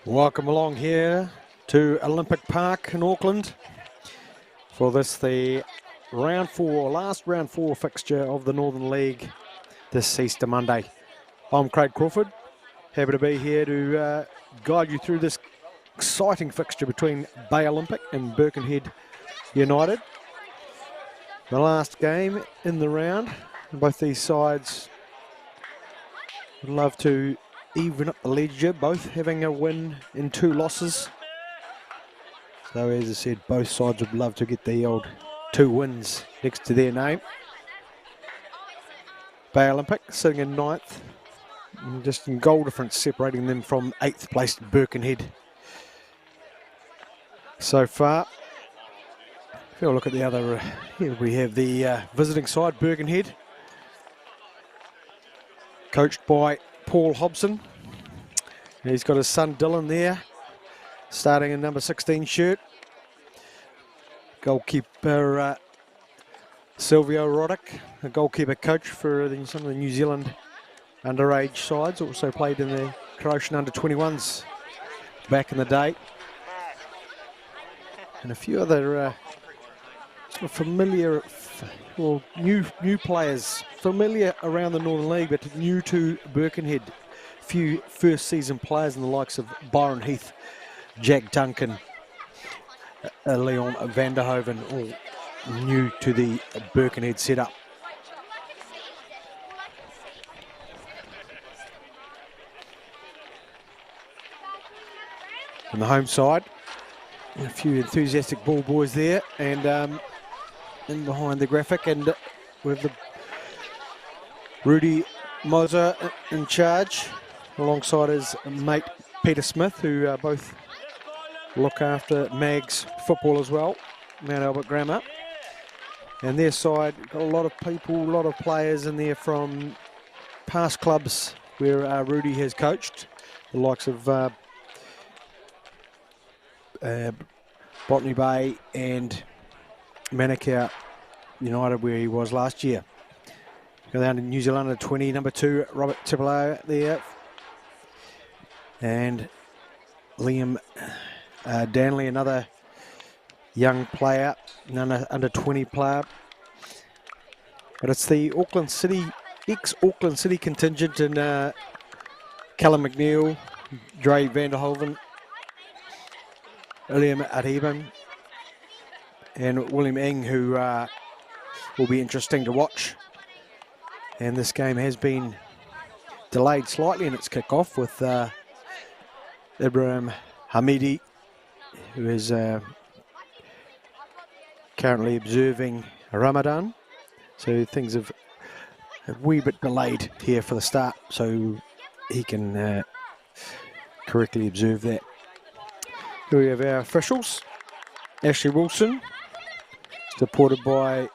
Welcome along here to Olympic Park in Auckland for the last round four fixture of the Northern League this Easter Monday. I'm Craig Crawford, happy to be here to guide you through this exciting fixture between Bay Olympic and Birkenhead United. The last game in the round, both these sides would love to even up the ledger, both having a win and 2 losses. So as I said, both sides would love to get the old 2 wins next to their name. Bay Olympic sitting in 9th, and just in goal difference separating them from 8th placed Birkenhead so far. If you look at the other, here we have the visiting side, Birkenhead, coached by Paul Hobson. He's got his son Dylan there, starting in number 16 shirt. Goalkeeper Silvio Roddick, a goalkeeper coach for some of the New Zealand underage sides, also played in the Croatian under-21s back in the day. And a few other sort of familiar, well, new players, familiar around the Northern League, but new to Birkenhead. Few first season players in the likes of Byron Heath, Jack Duncan, Leon Vanderhoven, all new to the Birkenhead setup. On the home side, a few enthusiastic ball boys there, and in behind the graphic, and with the Rudy Moser in charge, alongside his mate Peter Smith, who both look after Mag's football as well, Mount Albert Grammar. And their side, got a lot of people, a lot of players in there from past clubs where Rudy has coached, the likes of Botany Bay and Manukau United, where he was last year. Go down to New Zealand under 20, number 2, Robert Tipolo there. And Liam Danley, another young player, under 20 player. But it's the Auckland City, ex-Auckland City contingent, and Callum McNeil, Dre Vanderhoven, William Ariban, and William Ing, who will be interesting to watch. And this game has been delayed slightly in its kick-off with Ibrahim Hamidi, who is currently observing Ramadan. So things have a wee bit delayed here for the start, so he can correctly observe that. Here we have our officials. Ashley Wilson, supported by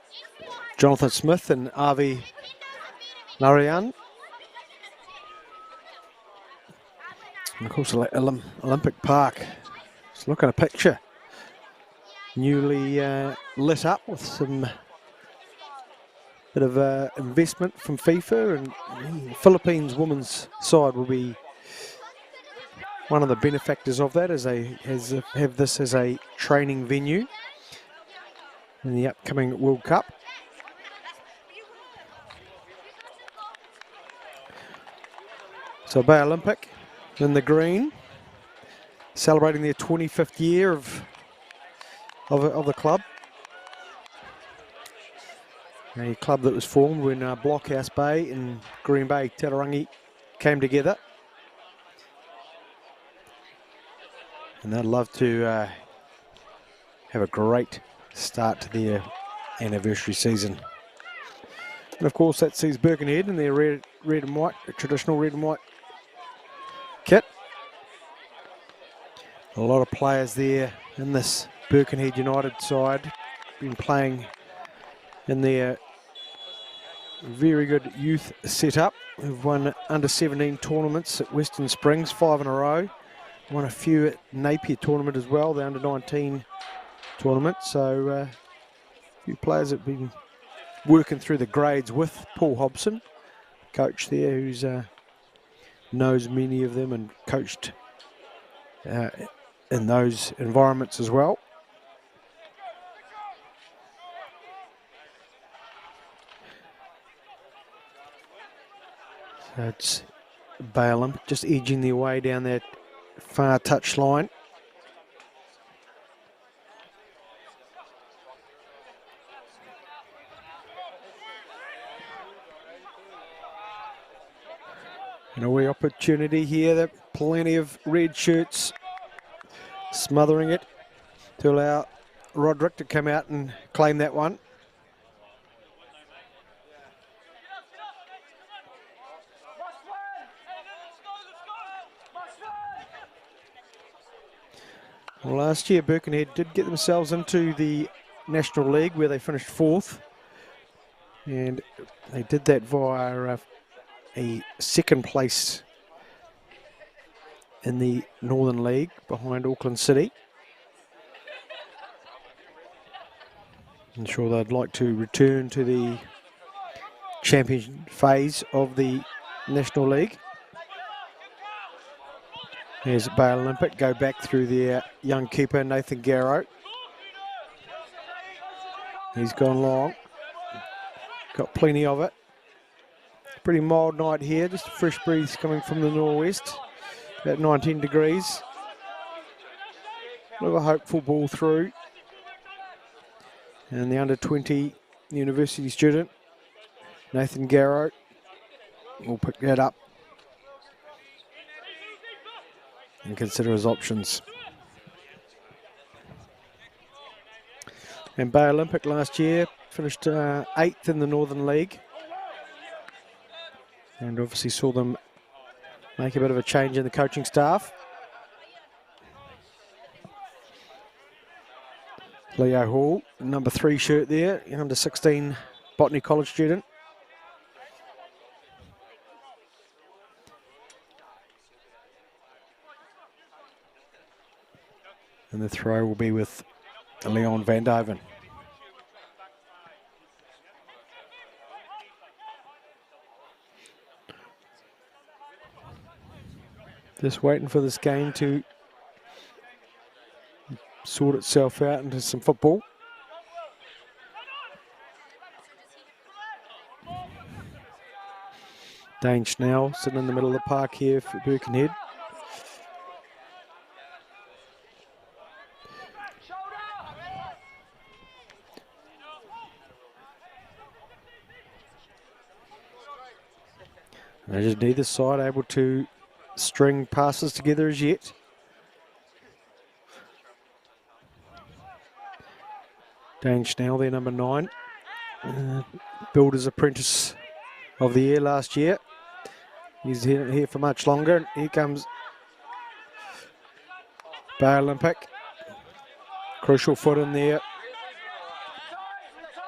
Jonathan Smith and Avi Narayan. And of course, Olympic Park. Just look at a picture. Newly lit up with some bit of investment from FIFA, and the Philippines women's side will be one of the benefactors of that, as they have this as a training venue in the upcoming World Cup. So Bay Olympic in the green, celebrating their 25th year of the club. A club that was formed when Blockhouse Bay and Green Bay Tarangi came together. And they'd love to have a great start to their anniversary season. And of course that sees Birkenhead in their red and white, traditional red and white kit. A lot of players there in this Birkenhead United side, been playing in their very good youth setup. We've won under-17 tournaments at Western Springs, 5 in a row. Won a few at Napier tournament as well, the under-19 tournament. So a few players have been working through the grades with Paul Hobson, coach there, who's knows many of them and coached in those environments as well. So it's Balaam just edging their way down that far touch line. And a wee opportunity here. There are plenty of red shirts smothering it to allow Roderick to come out and claim that one. Well, last year Birkenhead did get themselves into the National League where they finished 4th, and they did that via a second place in the Northern League behind Auckland City. I'm sure they'd like to return to the champion phase of the National League. Here's Bay Olympic, go back through their young keeper, Nathan Garrow. He's gone long, got plenty of it. Pretty mild night here, just a fresh breeze coming from the northwest, about 19 degrees. A little hopeful ball through. And the under-20 university student, Nathan Garrow, will pick that up and consider his options. And Bay Olympic last year finished 8th in the Northern League, and obviously saw them make a bit of a change in the coaching staff. Leo Hall, number 3 shirt there, under 16 Botany College student. And the throw will be with Leon van Doven. Just waiting for this game to sort itself out into some football. Dane Schnell sitting in the middle of the park here for Birkenhead. And just neither side able to string passes together as yet. Dane Schnell there, number 9. Builder's apprentice of the year last year. He's here for much longer. Here comes Bay Olympic. Crucial foot in there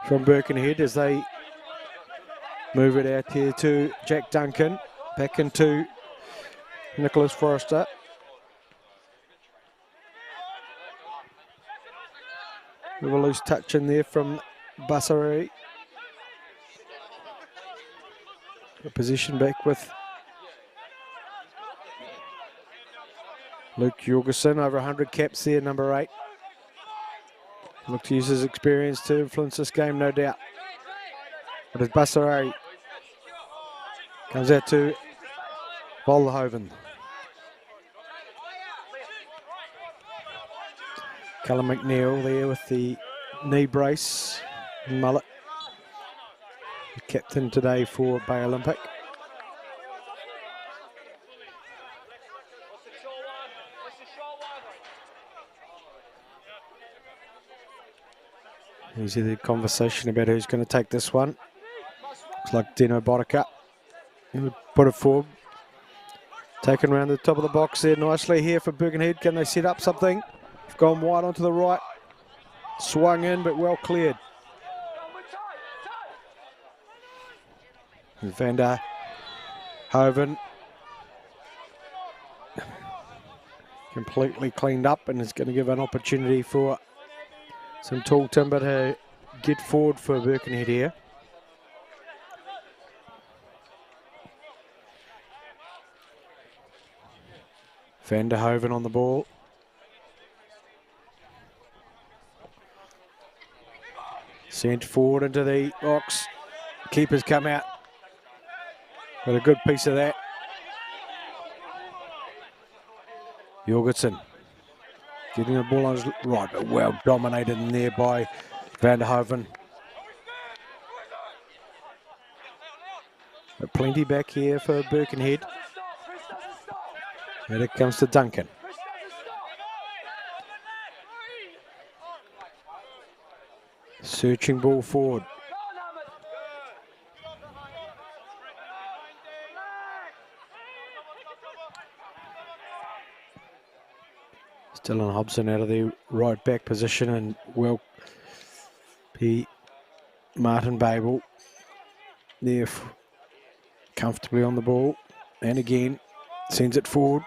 from Birkenhead as they move it out here to Jack Duncan. Back into Nicholas Forrester. With a loose touch in there from Bassari. A position back with Luke Jorgensen, over 100 caps there, number 8. Look to use his experience to influence this game, no doubt. But as Bassari comes out to Volhoven. Callum McNeil there with the knee brace and mullet. The captain today for Bay Olympic. Here's the conversation about who's going to take this one. Looks like Dino Bodicka. He would put it forward. Taken around the top of the box there nicely here for Birkenhead. Can they set up something? Gone wide onto the right. Swung in, but well cleared. Van der Hoven completely cleaned up and is going to give an opportunity for some tall timber to get forward for Birkenhead here. Van der Hoven on the ball. Sent forward into the box. Keepers come out. Got a good piece of that. Jorgensen getting the ball on his right, but well dominated in there by Van der Hoven. But plenty back here for Birkenhead. And it comes to Duncan. Searching ball forward. Still on Hobson out of the right back position, and well, Martin Babel there comfortably on the ball, and again sends it forward.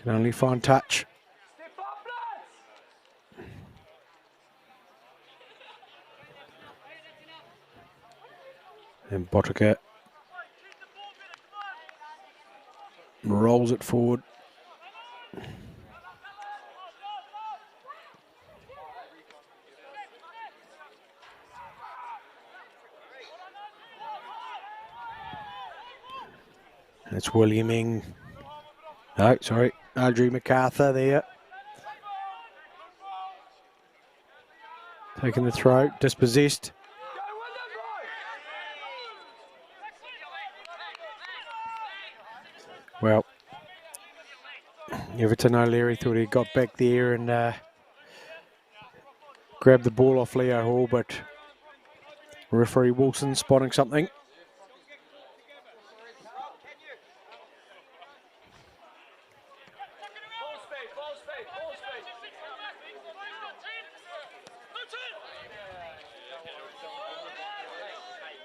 Can only find touch. And Botica rolls it forward. It's Williaming. No, sorry, Audrey MacArthur there. Taking the throw, dispossessed. Well, Everton O'Leary thought he got back there and grabbed the ball off Leo Hall, but referee Wilson spotting something.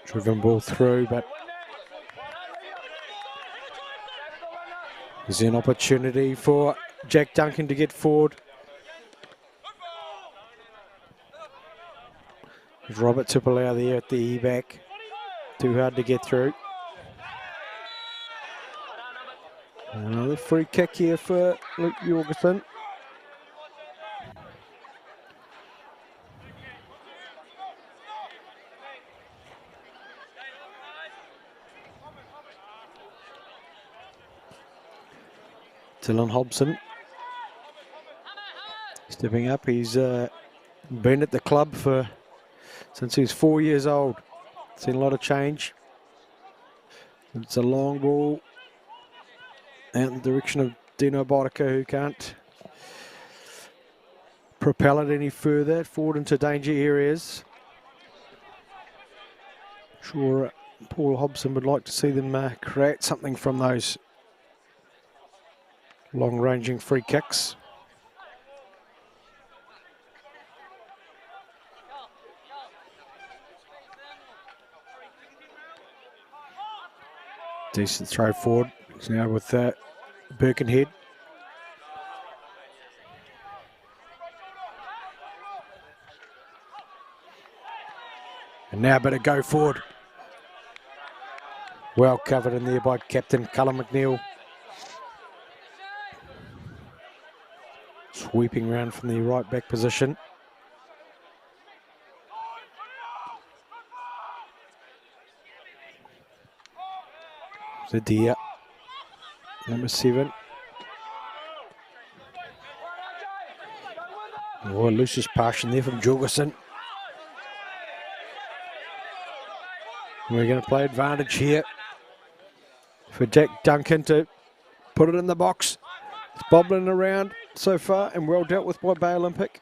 Driven ball through, but there's an opportunity for Jack Duncan to get forward. There's Robert Tupolau there at the E-back. Too hard to get through. Another free kick here for Luke Jorgensen. Dylan Hobson stepping up. He's been at the club since he was 4 years old. Seen a lot of change. It's a long ball out in the direction of Dino Botica, who can't propel it any further forward into danger areas. Sure, Paul Hobson would like to see them create something from those long-ranging free kicks. Decent throw forward. It's now with Birkenhead. And now better go forward. Well covered in there by Captain Cullen McNeil. Sweeping round from the right back position. Zadia, number 7. Oh, Lucius Passion there from Jorgensen. We're going to play advantage here for Jack Duncan to put it in the box. It's bobbling around so far and well dealt with by Bay Olympic.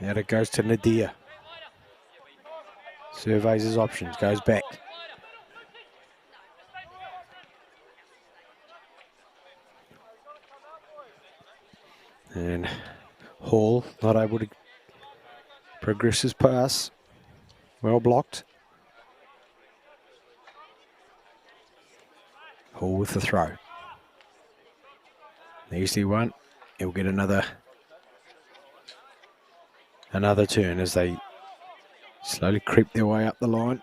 Now it goes to Nadir. Surveys his options, goes back. And Hall not able to progress his pass. Well blocked. Hall with the throw. An easy one. He'll get another turn as they Slowly creep their way up the line.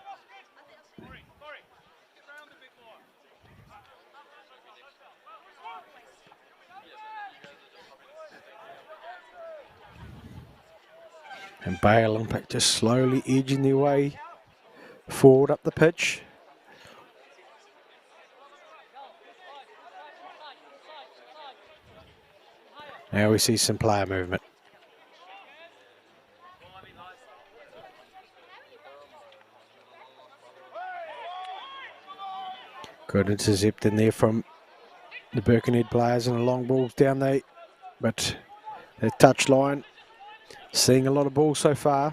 And Bay Olympic just slowly edging their way forward up the pitch. Now we see some player movement. Good intercept in there from the Birkenhead players and the long balls down there. But the touchline, seeing a lot of balls so far.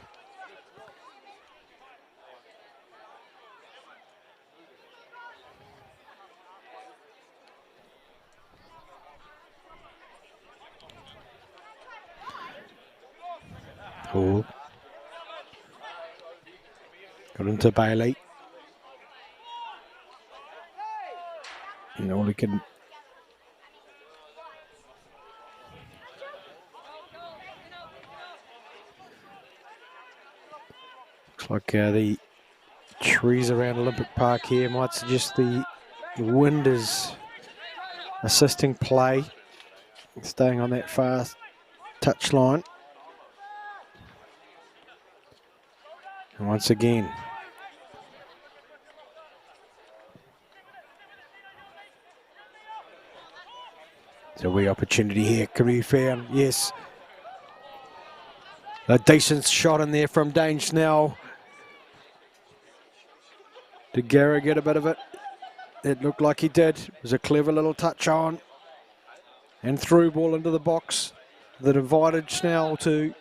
Oh. Got into Bailey. And all he can. Looks like the trees around Olympic Park here might suggest the wind is assisting play. Staying on that fast touch line. And once again, there's a wee opportunity here. Can be found? Yes. A decent shot in there from Dane Snell. Did Garrow get a bit of it? It looked like he did. It was a clever little touch on. And through ball into the box that invited Snell to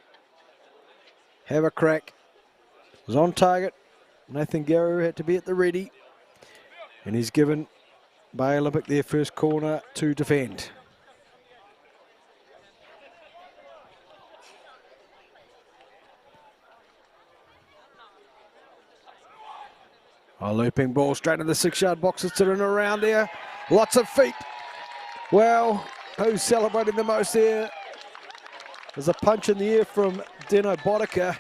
have a crack. It was on target. Nathan Garrow had to be at the ready. And he's given Bay Olympic their first corner to defend. A looping ball straight in the 6-yard box. It's in and around there. Lots of feet. Well, who's celebrating the most there? There's a punch in the air from Dino Boddicker,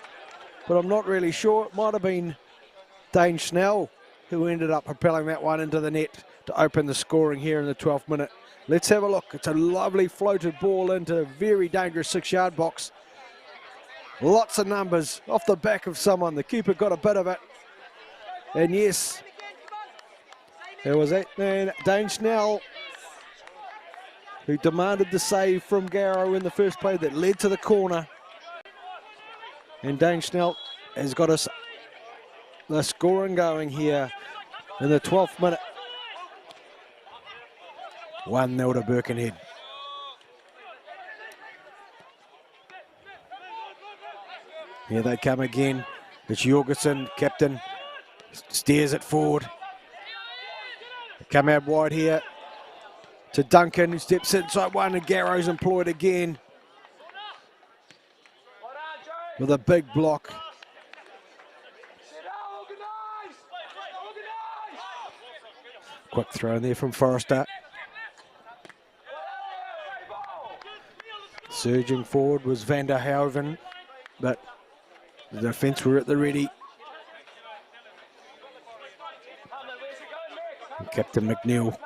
but I'm not really sure. It might have been Dane Snell who ended up propelling that one into the net to open the scoring here in the 12th minute. Let's have a look. It's a lovely floated ball into a very dangerous 6-yard box. Lots of numbers off the back of someone. The keeper got a bit of it. And yes, there was that man, Dane Snell, who demanded the save from Garrow in the first play that led to the corner. And Dane Snell has got us the scoring going here in the 12th minute. 1-0 to Birkenhead. Here they come again. It's Jorgensen, captain. Steers it forward. Come out wide here to Duncan, who steps inside one, and Garrow's employed again with a big block. Quick throw in there from Forrester. Surging forward was Van der Hoeven, but the defence were at the ready. And Captain McNeil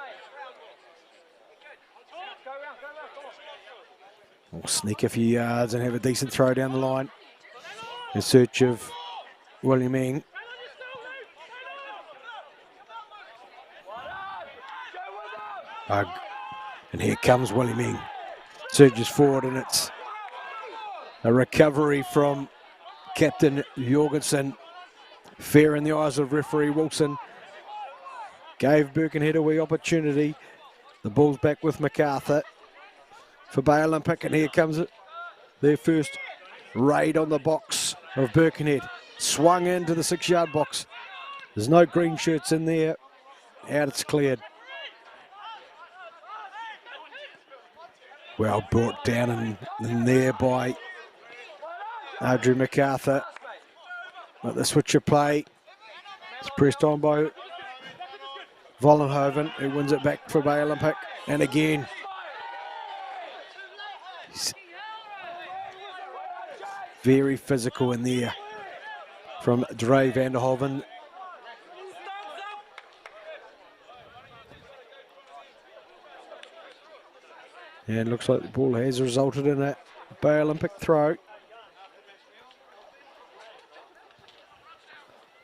will sneak a few yards and have a decent throw down the line in search of William Ing. And here comes William Ing. Surges forward, and it's a recovery from Captain Jorgensen. Fair in the eyes of referee Wilson. Gave Birkenhead a wee opportunity. The ball's back with MacArthur for Bay Olympic, and here comes it. Their first raid on the box of Birkenhead. Swung into the 6-yard box. There's no green shirts in there. Out it's cleared. Well brought down in there by Andrew MacArthur. But the switch of play is pressed on by Vollenhoven, who wins it back for Bay Olympic. And again, he's very physical in there from Dre van der Hoven. And looks like the ball has resulted in a Bay Olympic throw.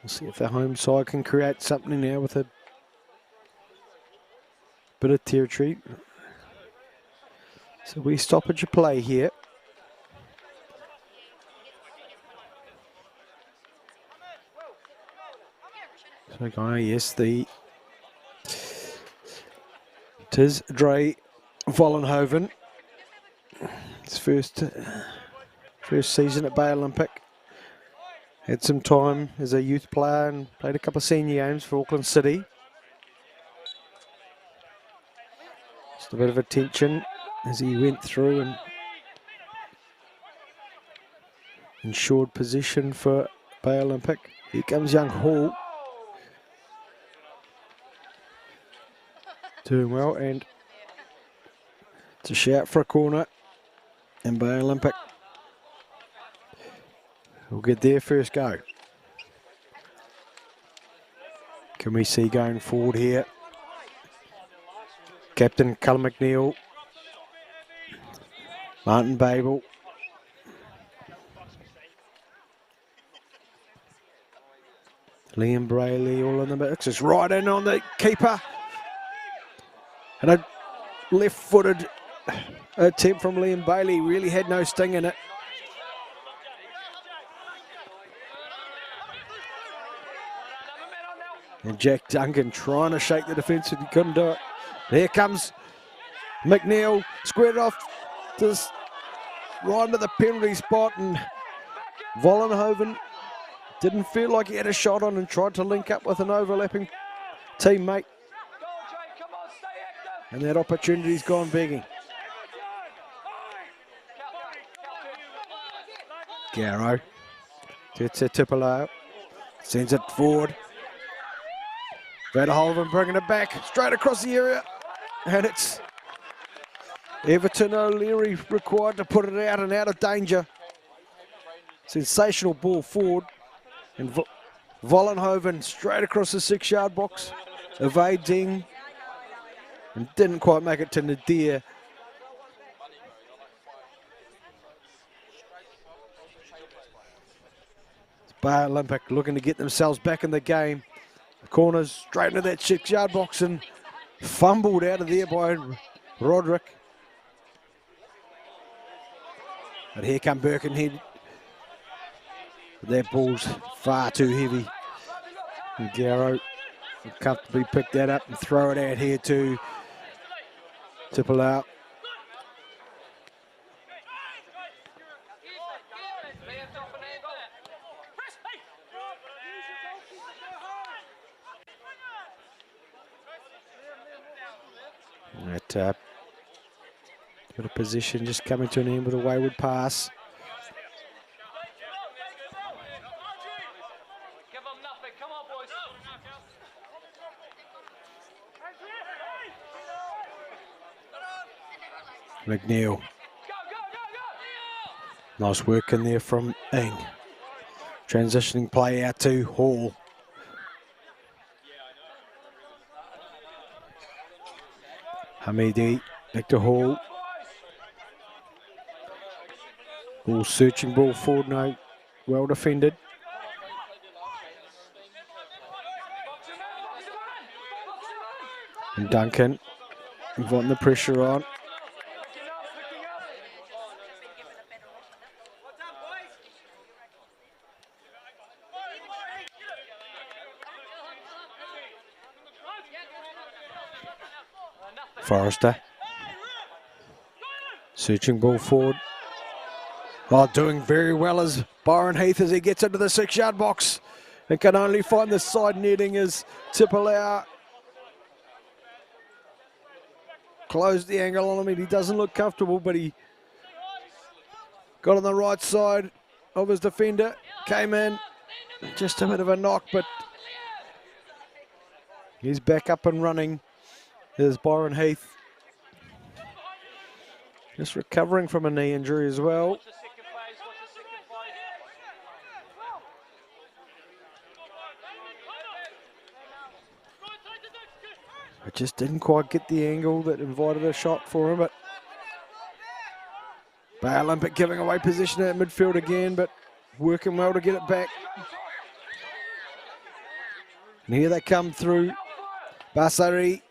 We'll see if the home side can create something now with a bit of territory. So we stoppage a play here. So yes, it is Dre Vollenhoven. His first season at Bay Olympic. Had some time as a youth player and played a couple of senior games for Auckland City. Just a bit of attention as he went through and ensured position for Bay Olympic. Here comes young Hall. Doing well, and it's a shout for a corner. And Bay Olympic will get their first go. Can we see going forward here? Captain Callum McNeil, Martin Babel, Liam Brayley all in the mix. It's right in on the keeper. And a left-footed attempt from Liam Bailey, really had no sting in it. And Jack Duncan trying to shake the defence, but he couldn't do it. Here comes McNeil, squared off to this, right into the penalty spot, and Vollenhoven didn't feel like he had a shot on and tried to link up with an overlapping teammate. And that opportunity's gone begging. Garrow gets a Tipolo, sends it forward. Van der Hoven bringing it back, straight across the area. And it's Everton O'Leary required to put it out and out of danger. Sensational ball forward. And Vollenhoven straight across the 6-yard box, evading, and didn't quite make it to Nadir. Bay Olympic looking to get themselves back in the game. The corners straight into that 6-yard box and fumbled out of there by Roderick. But here come Birkenhead. That ball's far too heavy. And Garrow will comfortably pick that up and throw it out here to Tipolo. Got a position just coming to an end with a wayward pass. McNeil. Nice work in there from Ing. Transitioning play out to Hall. Hamidi, back to Hall. Ball searching, ball forward, no, well defended. And Duncan inviting the pressure on. Forrester. Searching ball forward. Oh, doing very well as Byron Heath as he gets into the 6-yard box. And can only find the side netting as Tipolo closed the angle on him. He doesn't look comfortable, but he got on the right side of his defender. Came in, just a bit of a knock, but he's back up and running. There's Byron Heath. Just recovering from a knee injury as well. I just didn't quite get the angle that invited a shot for him, but Bay Olympic giving away position at midfield again, but working well to get it back. And here they come through. Basari.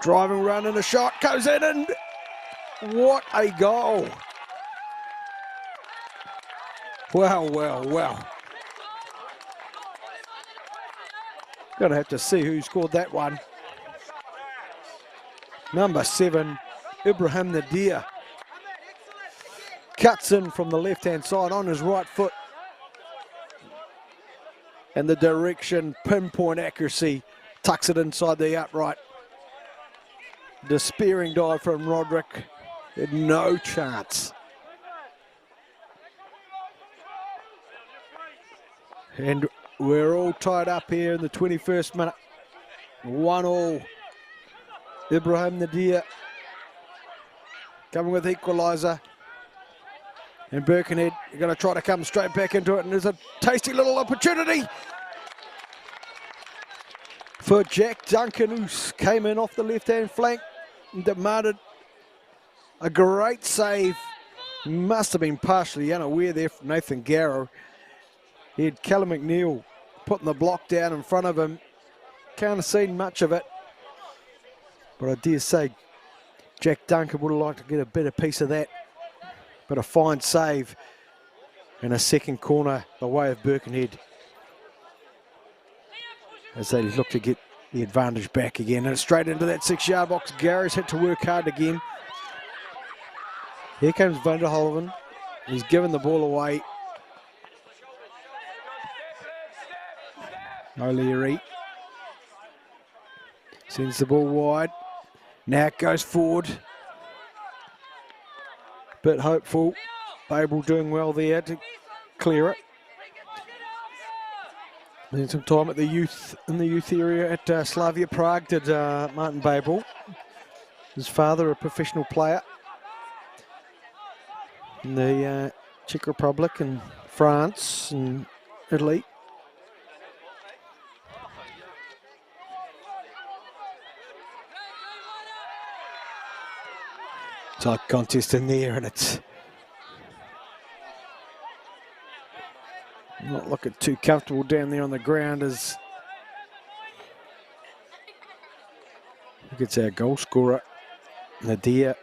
Driving run and a shot goes in, and what a goal. Well, well, well. Gonna have to see who scored that one. Number 7, Ibrahim Nadir. Cuts in from the left-hand side on his right foot. And the direction, pinpoint accuracy, tucks it inside the upright. Despairing dive from Roderick. Had no chance. And we're all tied up here in the 21st minute. 1-1. Ibrahim Nadir coming with equaliser. And Birkenhead are going to try to come straight back into it. And there's a tasty little opportunity for Jack Duncan, who came in off the left-hand flank and demanded a great save. Must have been partially unaware there from Nathan Garrow. He had Callum McNeil putting the block down in front of him. Can't have seen much of it. But I dare say Jack Duncan would have liked to get a better piece of that. But a fine save and a second corner the way of Birkenhead, as they look to get the advantage back again. And it's straight into that 6-yard box. Gary's had to work hard again. Here comes Van der Holven. He's given the ball away. O'Leary sends the ball wide. Now it goes forward. Bit hopeful. Babel doing well there to clear it. Then some time at the youth, in the youth area at Slavia Prague did Martin Babel. His father, a professional player in the Czech Republic and France and Italy. Tight contest in there, and it's not looking too comfortable down there on the ground as it's our goal scorer, Nadir.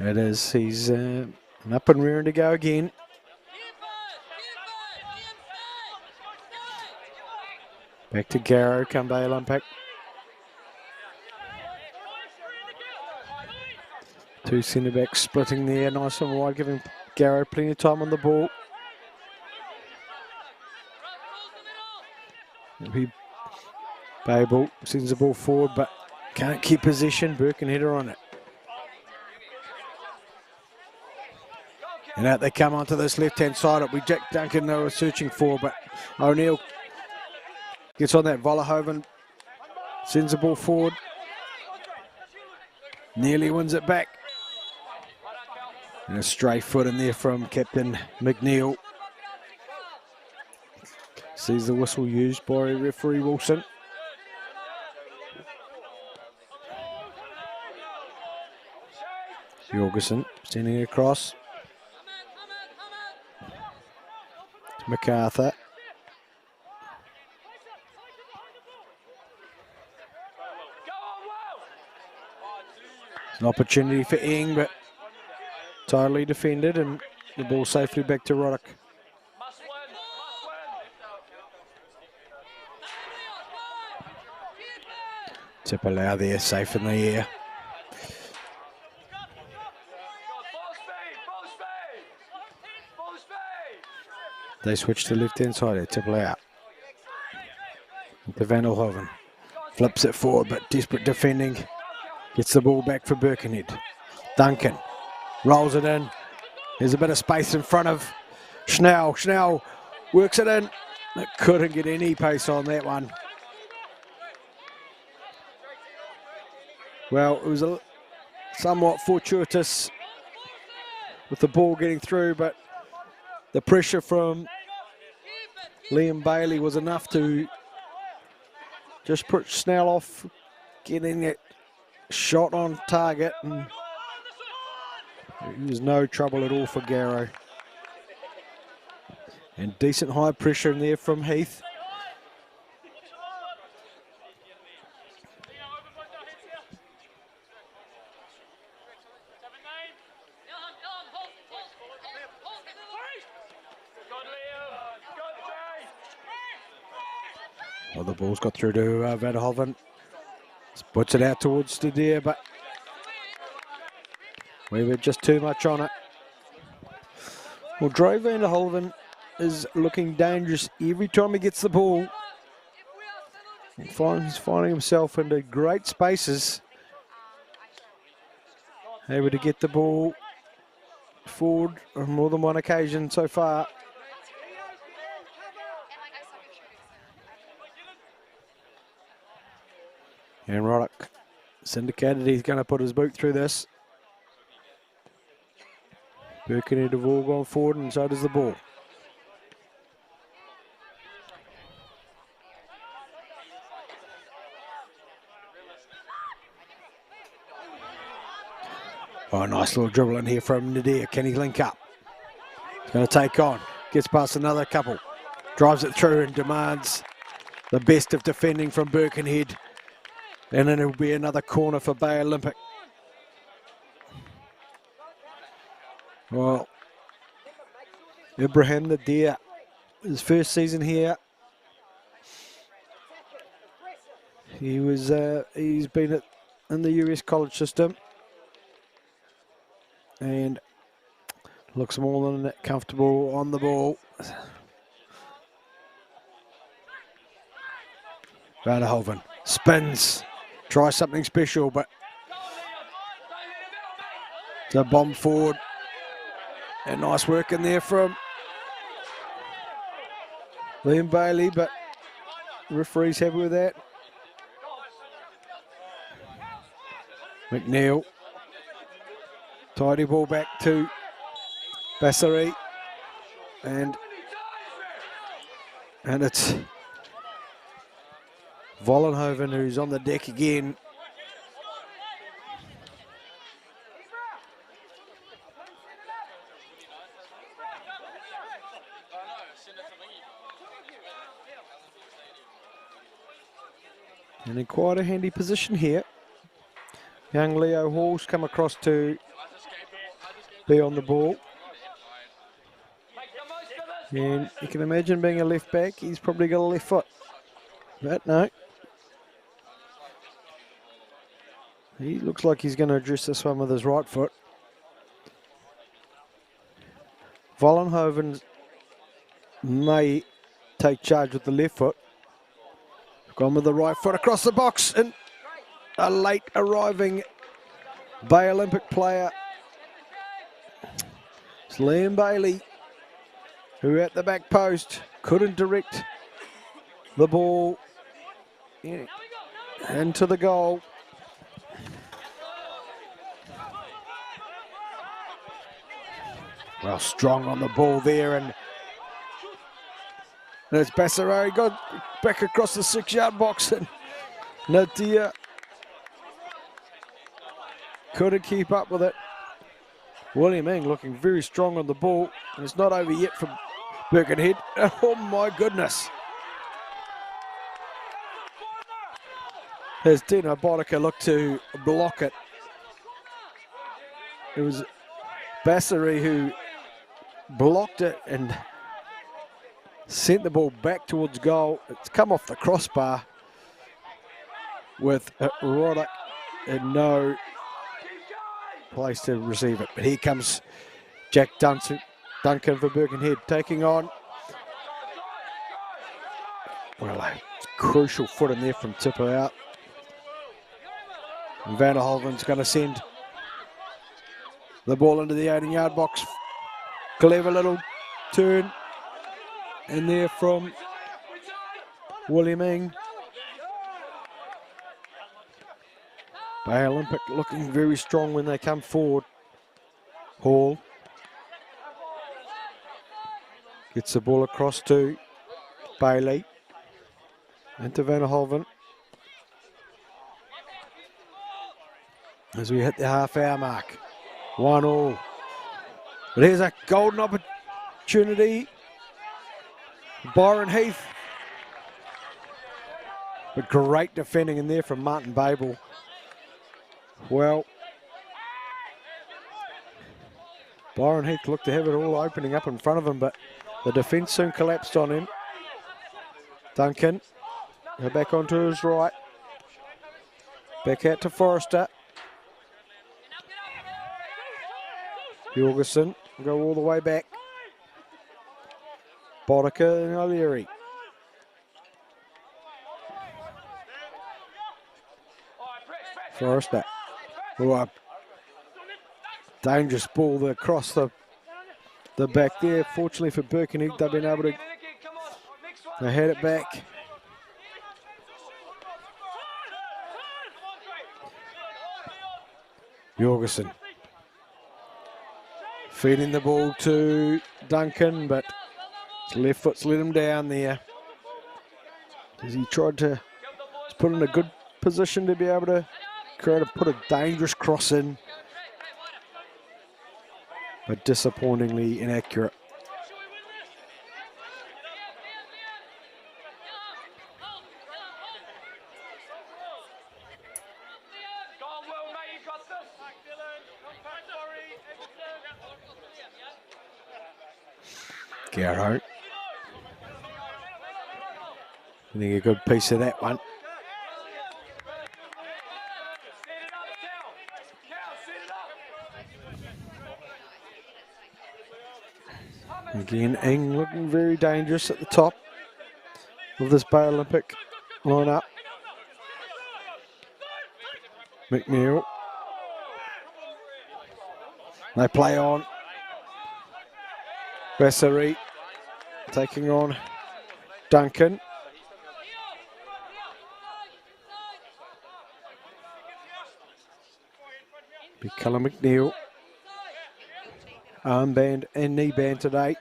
It is, he's up and rearing to go again. Back to Garrow, come Bay Olympic. Two centre backs splitting there, nice and wide, giving Garrow plenty of time on the ball. Babel sends the ball forward, but can't keep possession. Birkenhead are on it. And out they come onto this left-hand side. It'll be Jack Duncan they were searching for, but O'Neill gets on that. Vollenhoven sends the ball forward. Nearly wins it back. And a stray foot in there from Captain McNeil. Sees the whistle used by referee Wilson. Jorgensen sending it across. To MacArthur. It's an opportunity for Ing, but totally defended, and the ball safely back to Roddick. Tipalao there, safe in the air. They switch to left-hand side there, Tipalao. To Van Olhoven. Flips it forward, but desperate defending. Gets the ball back for Birkenhead. Duncan rolls it in. There's a bit of space in front of Schnell. Schnell works it in. It couldn't get any pace on that one. Well, it was a somewhat fortuitous with the ball getting through, but the pressure from Liam Bailey was enough to just put Snell off getting it shot on target, and there's no trouble at all for Garrow. And decent high pressure in there from Heath. Well, the ball's got through to Vanderhoven. Puts it out towards Stadir, but we were just too much on it. Well, Dre Vanderhoven is looking dangerous every time he gets the ball. He's finding himself into great spaces. Able to get the ball forward on more than one occasion so far. And Roddick syndicated he's going to put his boot through this. Birkenhead have all gone forward, and so does the ball. Oh, nice little dribble in here from Nadir. Can he link up? He's going to take on. Gets past another couple. Drives it through and demands the best of defending from Birkenhead. And then it'll be another corner for Bay Olympic. Well, Ibrahim Nadir, his first season here. He's been in the US college system and looks more than comfortable on the ball. Vanderhoven spins, tries something special, but it's a bomb forward. And nice work in there from Liam Bailey, but referee's happy with that. McNeil. Tidy ball back to Bassari. And it's Vollenhoven who's on the deck again. And in quite a handy position here. Young Leo Hall's come across to be on the ball. And you can imagine being a left back, he's probably got a left foot. But no. He looks like he's going to address this one with his right foot. Vollenhoven may take charge with the left foot. Gone with the right foot across the box, and a late arriving Bay Olympic player. It's Liam Bailey, who at the back post couldn't direct the ball into the goal. Well, strong on the ball there, and it's Bassarari got back across the 6-yard box, and Nadir couldn't keep up with it. William Ing looking very strong on the ball, and it's not over yet from Birkenhead. Oh my goodness. As Dino Boddicker looked to block it. It was Bassari who blocked it and sent the ball back towards goal. It's come off the crossbar with Roddick and no place to receive it. But here comes Jack Duncan for Birkenhead taking on. Well, a crucial foot in there from Tipper out. And Vanderhoven's going to send the ball into the 18-yard box. Clever little turn in there from William Ing. Bay Olympic looking very strong when they come forward. Hall. Gets the ball across to Bailey. Into Van Hoven. As we hit the half-hour mark. 1-1. But here's a golden opportunity. Byron Heath. But great defending in there from Martin Babel. Well, Byron Heath looked to have it all opening up in front of him, but the defence soon collapsed on him. Duncan, go back onto his right. Back out to Forrester. Jorgensen, go all the way back. Boddicker and O'Leary. Forrester. Oh, dangerous ball across the back there. Fortunately for Birkenhead, they've been able to. They had it back. Jorgensen. Feeding the ball to Duncan, but his left foot's let him down there. As he tried to put in a good position to be able to put a dangerous cross in. But disappointingly inaccurate. Garrow. Getting a good piece of that one. Again, Ing looking very dangerous at the top of this Bay Olympic lineup. McNeil. They play on. Bassari taking on Duncan. Big colour McNeil. Armband and knee band today.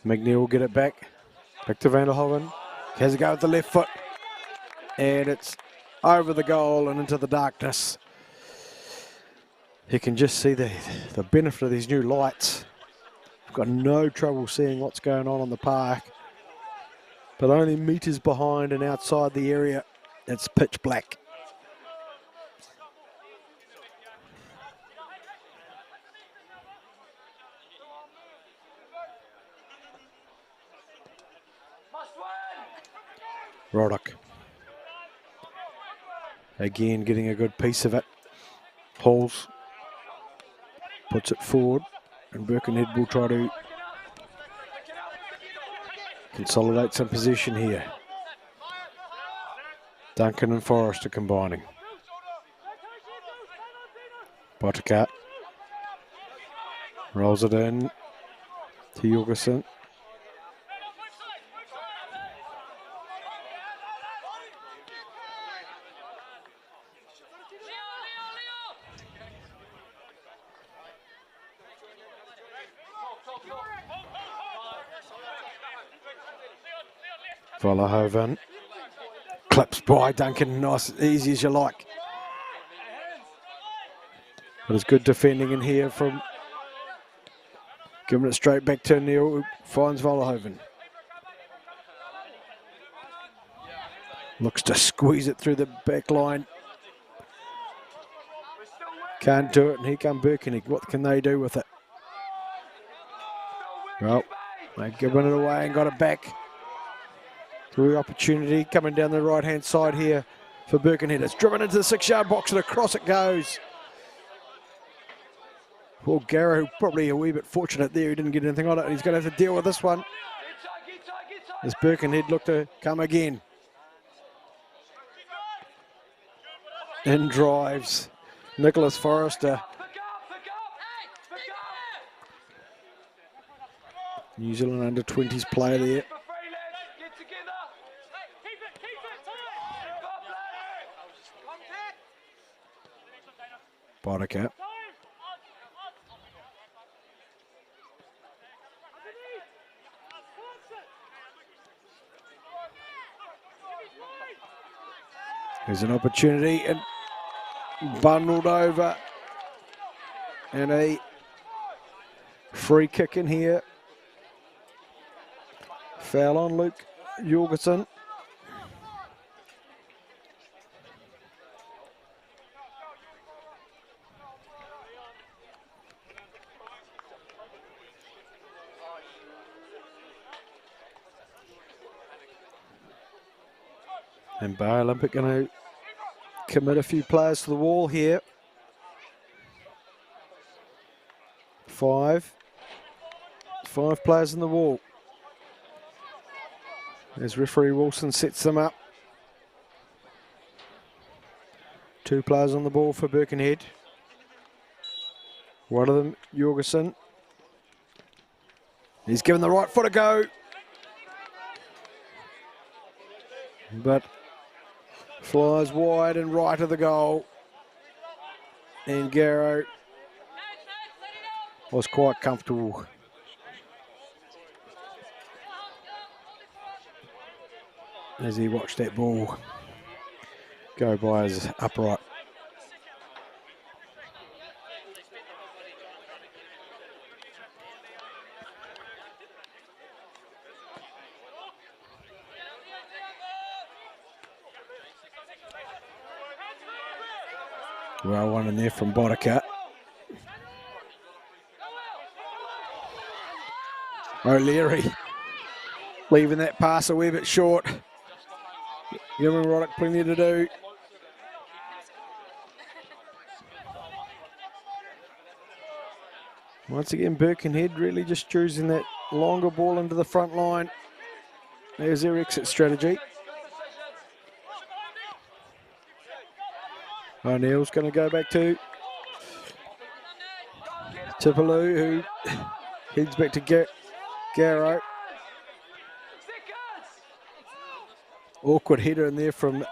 McNeil will get it back. Back to Van der Hoven. Has a go with the left foot. And it's over the goal and into the darkness. You can just see the benefit of these new lights. I've got no trouble seeing what's going on the park. But only metres behind and outside the area, it's pitch black. Roddick. Again, getting a good piece of it. Halls puts it forward, and Birkenhead will try to consolidate some possession here. Duncan and Forrester combining. Bottercat rolls it in to Jorgensen. Vollehoven clips by Duncan, nice, easy as you like. But it's good defending in here from giving it straight back to Neil, who finds Vollehoven. Looks to squeeze it through the back line. Can't do it, and here come Birkenhead. What can they do with it? Well, they've given it away and got it back. Through opportunity coming down the right-hand side here for Birkenhead. It's driven into the 6-yard box and across it goes. Poor Garrow, probably a wee bit fortunate there. He didn't get anything on it, and he's going to have to deal with this one. As Birkenhead look to come again. In drives Nicholas Forrester. New Zealand under-20s player there. Bodicka. There's an opportunity and bundled over. And a free kick in here. Foul on Luke Jorgensen. And Bay Olympic going to commit a few players to the wall here. 5 players in the wall. As referee Wilson sets them up. 2 players on the ball for Birkenhead. One of them, Jorgensen. He's given the right foot a go. But flies wide and right of the goal. And Garrow was quite comfortable. As he watched that ball go by his upright. Well, one in there from Bodicka. O'Leary leaving that pass a wee bit short. Giving Roddick plenty to do. Once again, Birkenhead really just choosing that longer ball into the front line. There's their exit strategy. O'Neill's going to go back to Tipaloo, who heads back to Garrow. Awkward header in there from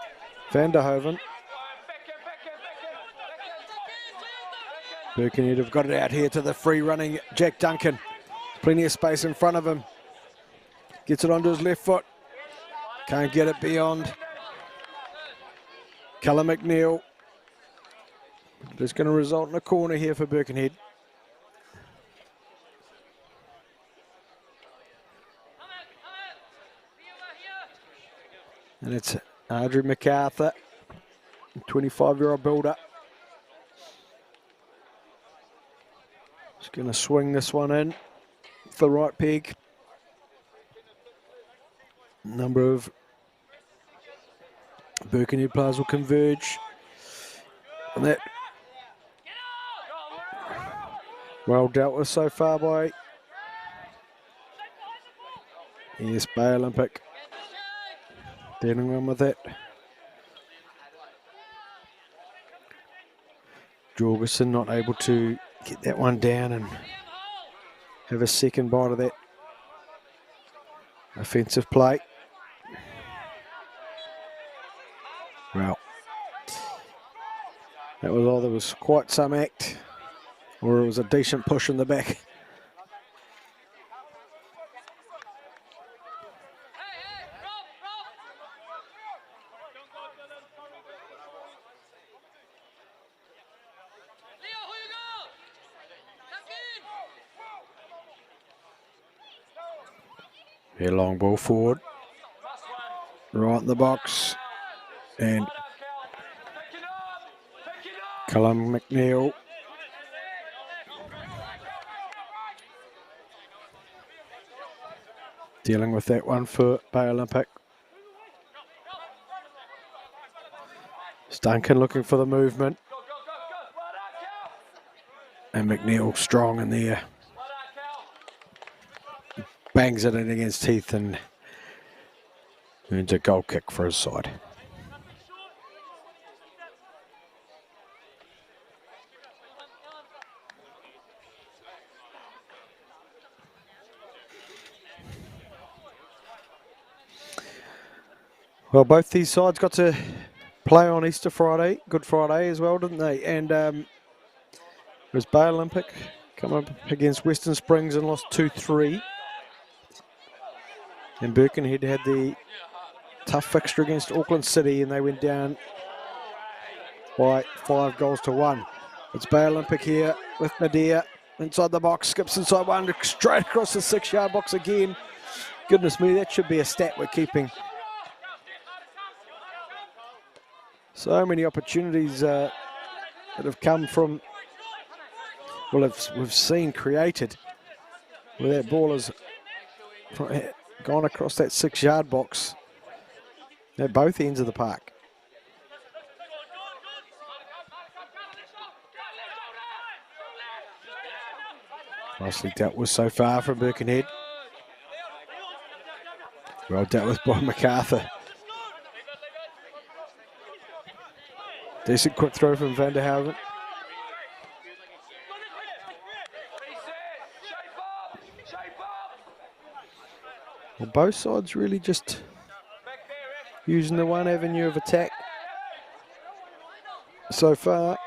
Vanderhoven. Birkenhead have got it out here to the free running Jack Duncan. Plenty of space in front of him. Gets it onto his left foot. Can't get it beyond. Callum McNeil. Just going to result in a corner here for Birkenhead. And it's Andrew MacArthur, 25-year-old builder. Just going to swing this one in with the right peg. Number of Birkenhead players will converge. And that well dealt with so far by yes, Bay Olympic. Dealing on with that. Jorgensen not able to get that one down and have a second bite of that offensive play. Well, that was either was quite some act or it was a decent push in the back. A long ball forward, right in the box, and Callum McNeil dealing with that one for Bay Olympic. Duncan looking for the movement, and McNeil strong in there. Bangs it in against Heath and earns a goal kick for his side. Well, both these sides got to play on Easter Friday, Good Friday as well, didn't they? And was Bay Olympic come up against Western Springs and lost 2-3. And Birkenhead had the tough fixture against Auckland City and they went down by 5-1. It's Bay Olympic here with Nadir inside the box, skips inside one, straight across the 6-yard box again. Goodness me, that should be a stat we're keeping. So many opportunities that have come from, well, we've seen created where that ball has gone across that 6-yard box at both ends of the park. Nicely dealt with so far from Birkenhead. Well dealt with by MacArthur. Decent quick throw from Van der Hoven. Well, both sides really just using the one avenue of attack so far.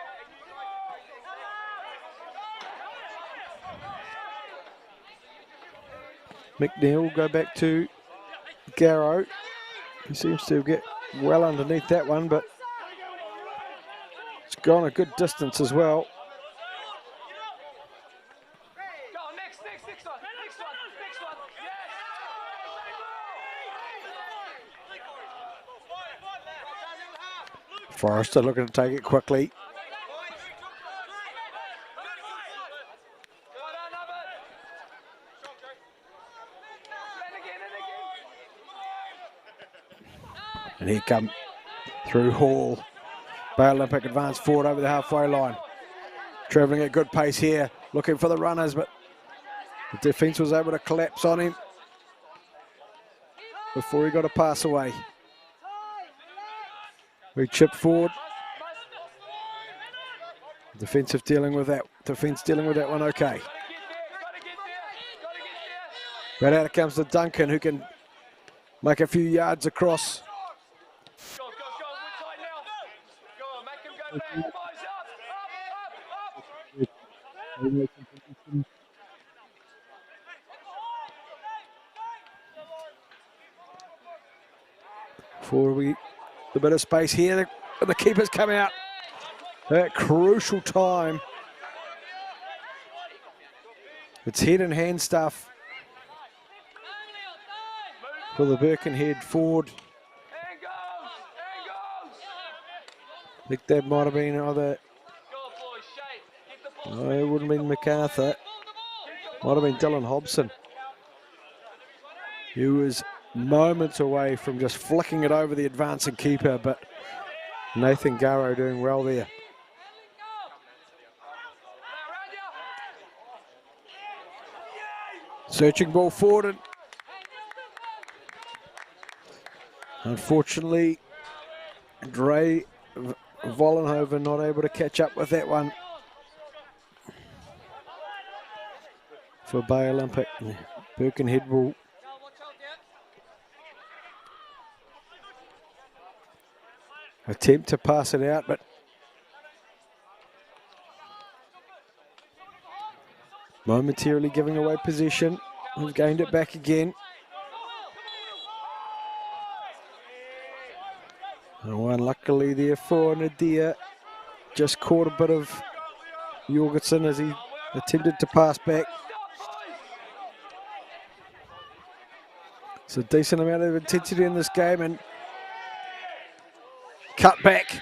McNeil will go back to Garrow. He seems to get well underneath that one, but it's gone a good distance as well. Forrester looking to take it quickly. And here come through Hall. Bay Olympic advance forward over the halfway line. Travelling at good pace here, looking for the runners, but the defence was able to collapse on him before he got a pass away. We chipped forward. Defence dealing with that one okay. But out comes the Duncan, who can make a few yards across. Before the bit of space here, the keepers come out. That crucial time. It's head and hand stuff for the Birkenhead forward. I think that might have been either, no, it wouldn't have been MacArthur. Might have been Dylan Hobson. He was moments away from just flicking it over the advancing keeper, but Nathan Garrow doing well there. Searching ball forward, and unfortunately Dre Vollenhoven not able to catch up with that one for Bay Olympic. Birkenhead will attempt to pass it out, but momentarily giving away possession. We've gained it back again. Oh, unluckily there for Nadir. Just caught a bit of Jorgensen as he attempted to pass back. It's a decent amount of intensity in this game, and cut back.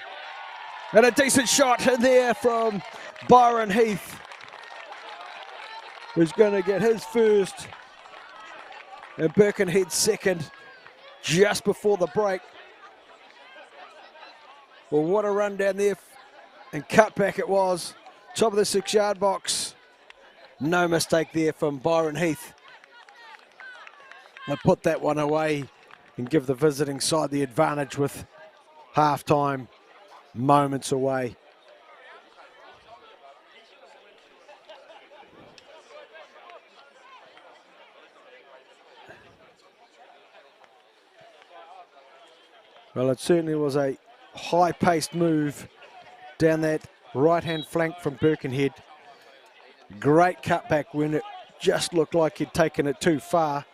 And a decent shot there from Byron Heath, who's going to get his first and Birkenhead second just before the break. Well, what a run down there, and cut back it was. Top of the 6-yard box. No mistake there from Byron Heath. They put that one away and give the visiting side the advantage with half-time moments away. Well, it certainly was a high-paced move down that right-hand flank from Birkenhead. Great cutback when it just looked like he'd taken it too far.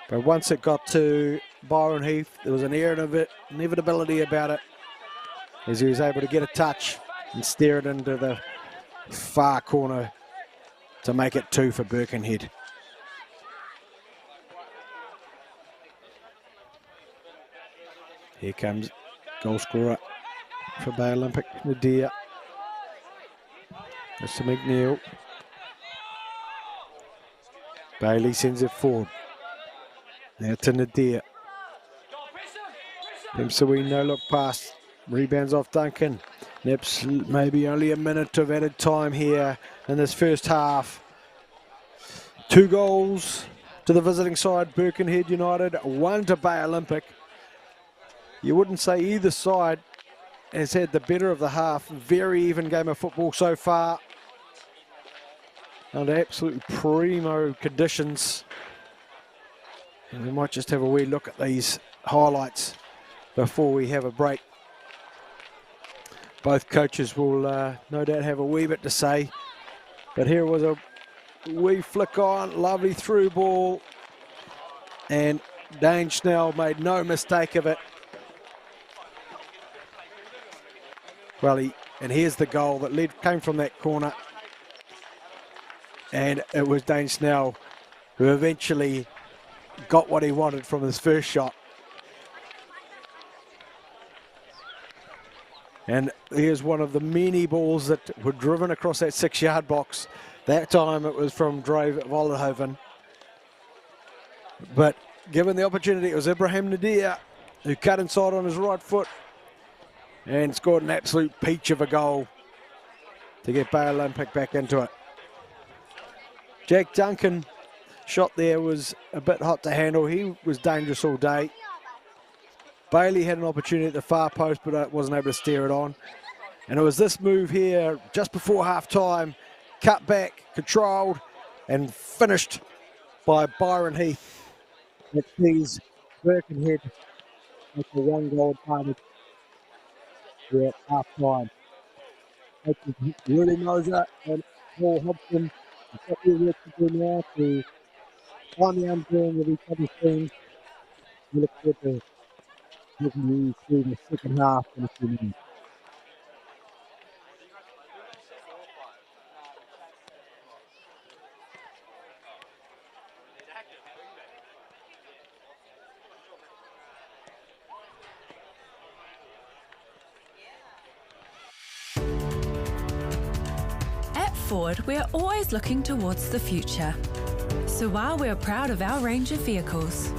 But once it got to Byron Heath, there was an air of inevitability about it, as he was able to get a touch and steer it into the far corner to make it 2 for Birkenhead. Here comes goal scorer for Bay Olympic, Nadir. That's to McNeil. Bailey sends it forward. Now to Nadir. Pimsawee, no look pass. Rebounds off Duncan. Nips maybe only a minute of added time here in this first half. 2 goals to the visiting side, Birkenhead United, 1 to Bay Olympic. You wouldn't say either side has had the better of the half. Very even game of football so far. Under absolute primo conditions. And we might just have a wee look at these highlights before we have a break. Both coaches will no doubt have a wee bit to say. But here was a wee flick on, lovely through ball. And Dane Snell made no mistake of it. Well, and here's the goal that came from that corner. And it was Dane Snell who eventually got what he wanted from his first shot. And here's one of the many balls that were driven across that 6-yard box. That time it was from Drave Vollenhoven. But given the opportunity, it was Ibrahim Nadir who cut inside on his right foot and scored an absolute peach of a goal to get Bay Olympic back into it. Jack Duncan shot there was a bit hot to handle. He was dangerous all day. Bailey had an opportunity at the far post, but wasn't able to steer it on. And it was this move here just before half-time, cut back, controlled, and finished by Byron Heath. That sees Birkenhead with a 1-goal advantage at half-time. Willie Moser and Paul Hobson have got their work to do now to find the undoing of each other's teams. We look forward to looking you through the second half in a few minutes. At Ford, we're always looking towards the future. So while we're proud of our range of vehicles,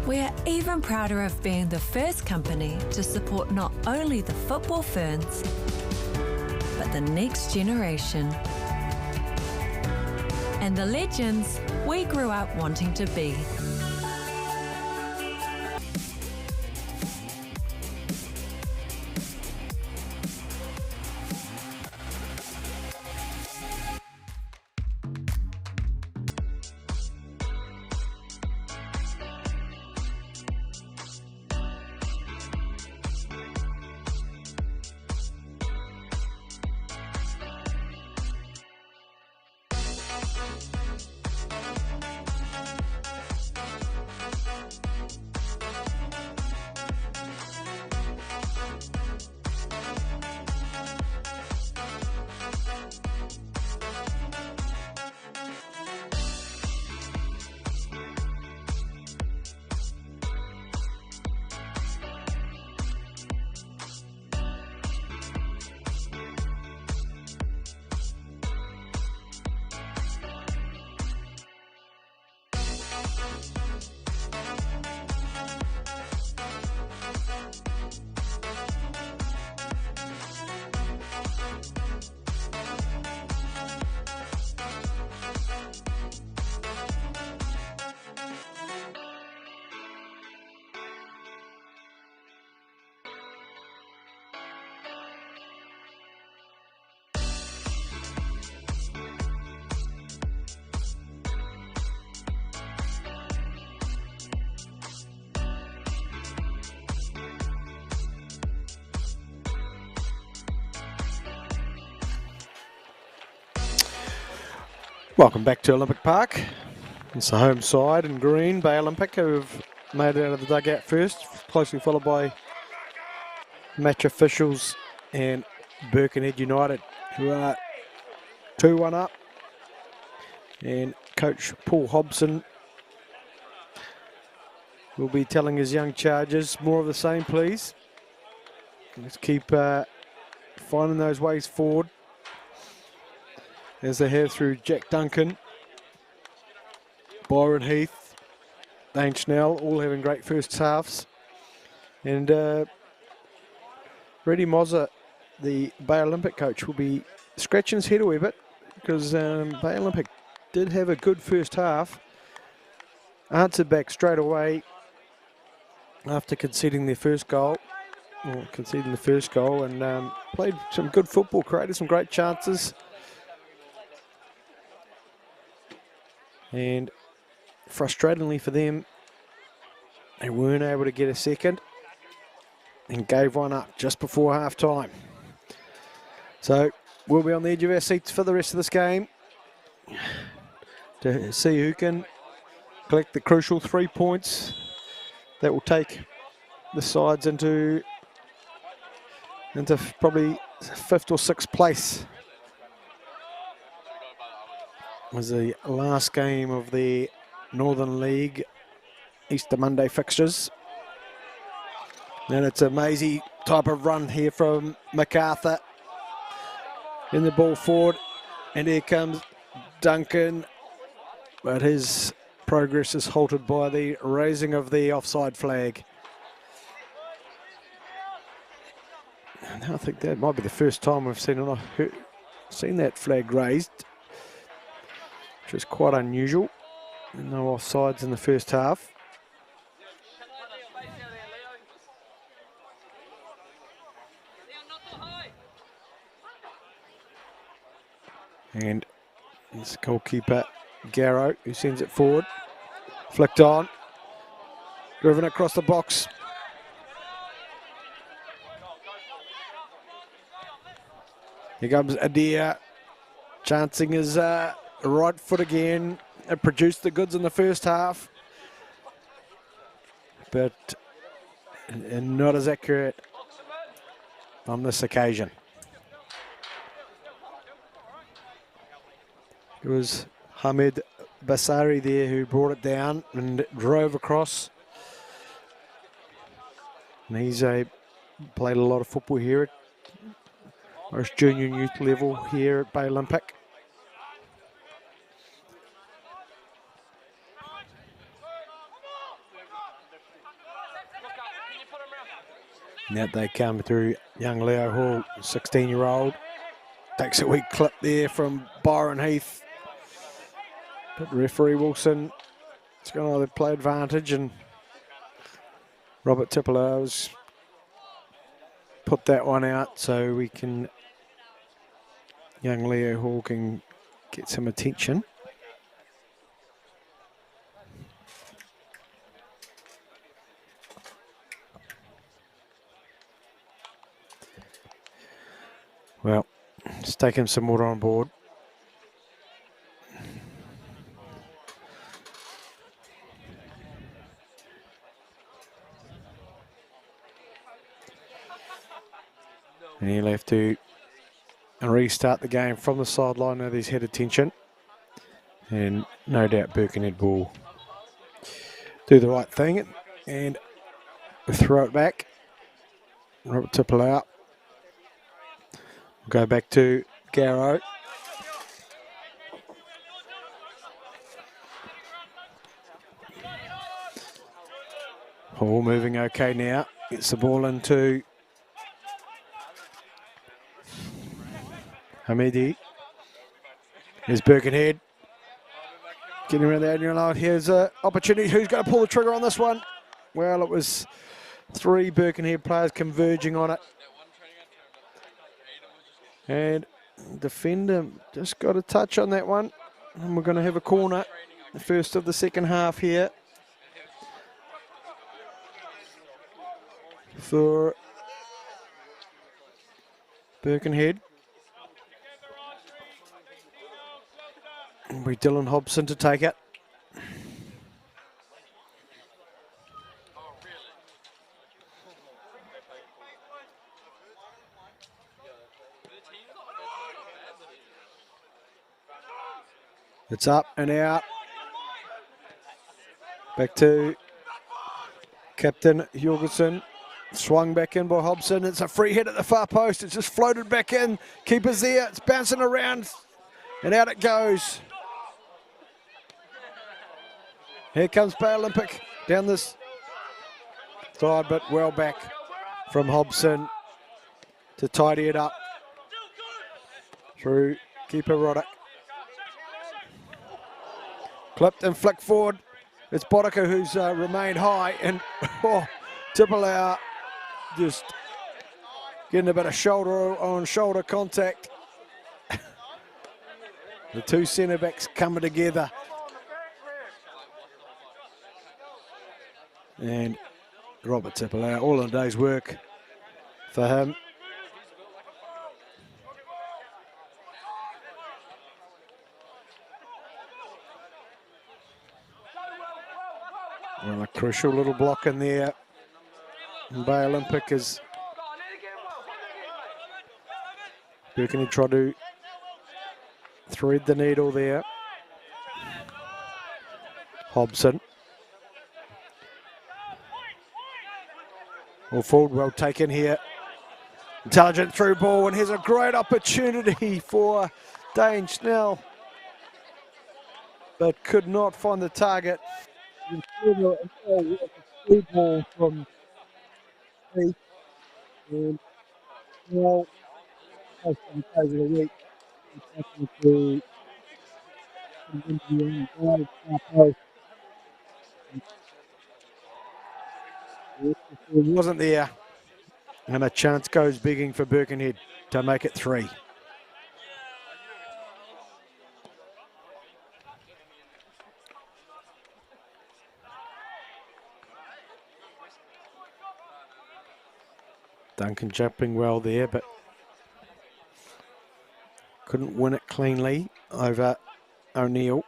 we're even prouder of being the first company to support not only the football ferns, but the next generation. And the legends we grew up wanting to be. Welcome back to Olympic Park. It's the home side in green, Bay Olympic, who have made it out of the dugout first, closely followed by match officials and Birkenhead United, who are 2-1 up. And Coach Paul Hobson will be telling his young chargers, more of the same, please. Let's keep finding those ways forward as they head through Jack Duncan, Byron Heath, Dane Schnell, all having great first halves. And Reddy Mozza, the Bay Olympic coach, will be scratching his head a wee bit because Bay Olympic did have a good first half. Answered back straight away after conceding their first goal, or conceding the first goal, and played some good football, created some great chances. And frustratingly for them, they weren't able to get a second and gave one up just before half time. So we'll be on the edge of our seats for the rest of this game to see who can collect the crucial 3 points that will take the sides into probably 5th or 6th place. It was the last game of the Northern League Easter Monday fixtures. And it's a mazy type of run here from MacArthur in the ball forward. And here comes Duncan, but his progress is halted by the raising of the offside flag. And I think that might be the first time we've seen that flag raised, which is quite unusual. No offsides in the first half. And it's goalkeeper Garrow who sends it forward. Flicked on. Driven across the box. Here comes Adair. Chancing his right foot again. It produced the goods in the first half, but not as accurate on this occasion. It was Hamid Basari there who brought it down and drove across. And he's played a lot of football here at most junior and youth level here at Bay Olympic. Now they come through young Leo Hall, 16-year-old. Takes a weak clip there from Byron Heath. But referee Wilson is going to either play advantage, and Robert Tippler has put that one out so young Leo Hall can get some attention. Well, let's take him some water on board. And he'll have to restart the game from the sideline with his head attention. And no doubt Birkenhead will do the right thing and throw it back. Robert Tipple out. We'll go back to Garrow. All moving okay now. Gets the ball into Hamidi. Here's Birkenhead. Getting around the adjoint line. Here's an opportunity. Who's going to pull the trigger on this one? Well, it was 3 Birkenhead players converging on it. And defender just got a touch on that one. And we're going to have a corner. The first of the second half here for Birkenhead. It'll be Dylan Hobson to take it. It's up and out. Back to Captain Jorgensen. Swung back in by Hobson. It's a free hit at the far post. It's just floated back in. Keeper's there. It's bouncing around. And out it goes. Here comes Bay Olympic down this side, but well back from Hobson to tidy it up through keeper Roddick. Clipped and flicked forward. It's Boddicker who's remained high, and Tipalau just getting a bit of shoulder-on-shoulder contact. The two centre-backs coming together. And Robert Tipalau, all in a day's work for him. Well, a crucial little block in there. And Bay Olympic is Birkenhead tried to thread the needle there. Hobson. Well forward, well taken here. Intelligent through ball, and here's a great opportunity for Dane Snell, but could not find the target. Through ball from Keith, and Snell has been over the week. It wasn't there, and a chance goes begging for Birkenhead to make it 3. Duncan jumping well there, but couldn't win it cleanly over O'Neill.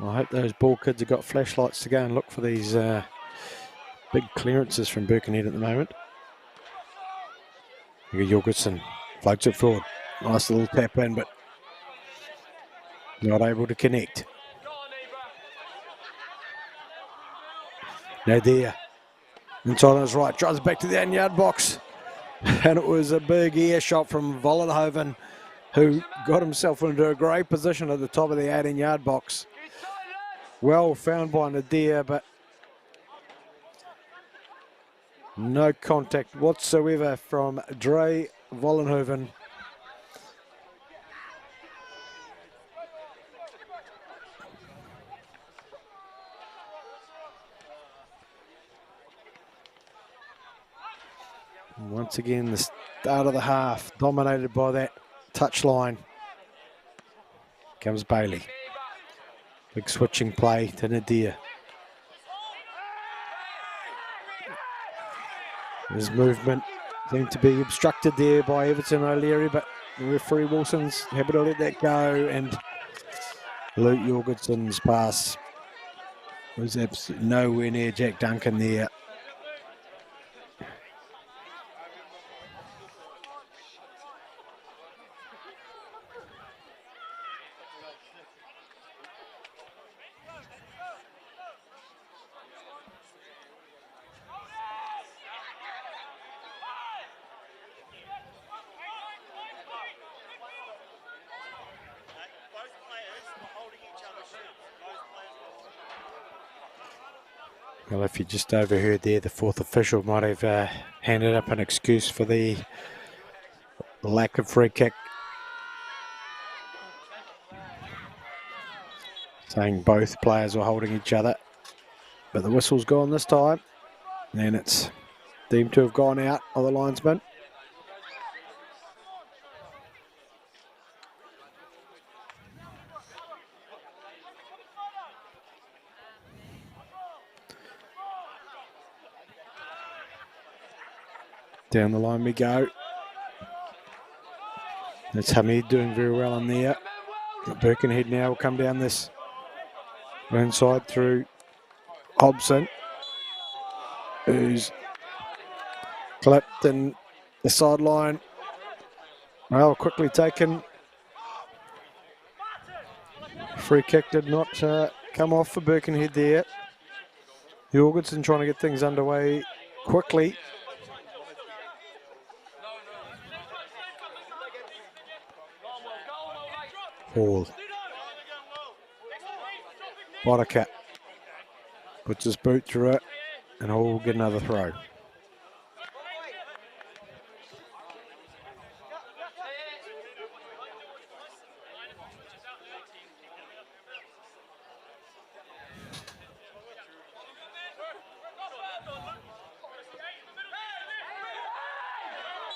I hope those ball kids have got flashlights to go and look for these big clearances from Birkenhead at the moment. Jorgensen floats it forward. Nice little tap in, but not able to connect. Nadir inside on his right, drives back to the 8-yard box. And it was a big air shot from Vollenhoven, who got himself into a great position at the top of the 18-yard box. Well found by Nadir, but no contact whatsoever from Dre Vollenhoven. Once again, the start of the half dominated by that touchline. Comes Bailey. Big switching play to Nadir. His movement seemed to be obstructed there by Everton O'Leary, but referee Wilson's happy to let that go, and Luke Jorgensen's pass was absolutely nowhere near Jack Duncan there. Well, if you just overheard there, the fourth official might have handed up an excuse for the lack of free kick, saying both players were holding each other. But the whistle's gone this time, and it's deemed to have gone out of the linesman. Down the line we go. That's Hamid doing very well in there. Birkenhead now will come down this inside through Hobson, who's clipped in the sideline. Well, quickly taken. Free kick did not come off for Birkenhead there. Jorgensen trying to get things underway quickly. Hall. Bodaka puts his boot through it, and Hall will get another throw.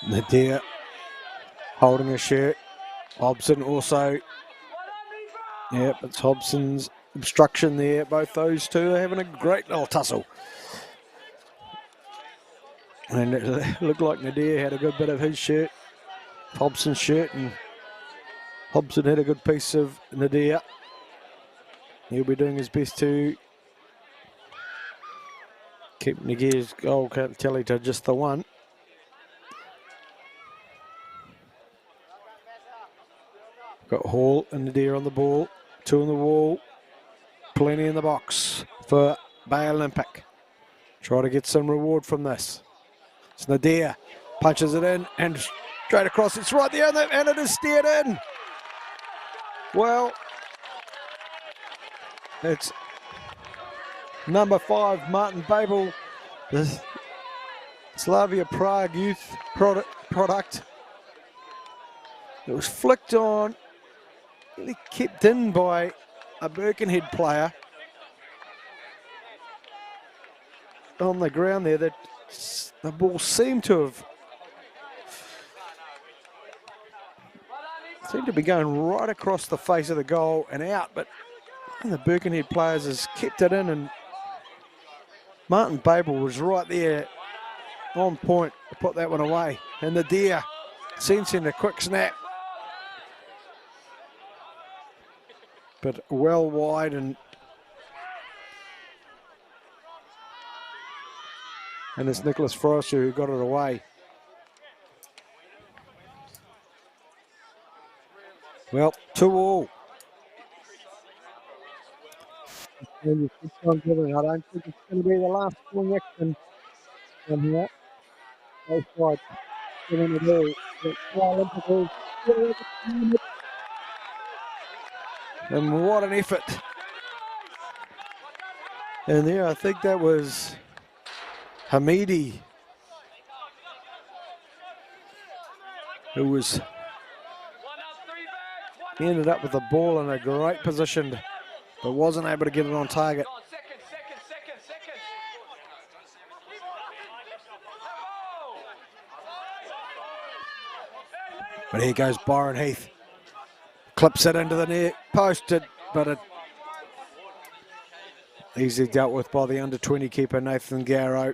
Nadir holding a shirt. Hobson also. Yep, it's Hobson's obstruction there. Both those two are having a great little tussle. And it looked like Nadir had a good bit of his shirt, Hobson's shirt, and Hobson had a good piece of Nadir. He'll be doing his best to keep Nadir's goal tally to just the one. Got Hall and Nadir on the ball, two on the wall, plenty in the box for Bay Olympic. Try to get some reward from this. It's Nadir, punches it in and straight across. It's right there and it is steered in. Well, it's number 5, Martin Babel, the Slavia Prague youth product. It was flicked on, really kept in by a Birkenhead player on the ground there. That the ball seemed to be going right across the face of the goal and out, but one of the Birkenhead players has kept it in, and Martin Babel was right there on point to put that one away. And the Deer sensing a quick snap, but well wide, and it's Nicholas Forrester who got it away. Well, 2-2. I don't think it's going to be the last one action from here. Both sides getting it all. And what an effort. And there, I think that was Hamidi, who ended up with the ball in a great position, but wasn't able to get it on target. But here goes Byron Heath. Clips it into the near post, but it easily dealt with by the under-20 keeper, Nathan Garrow.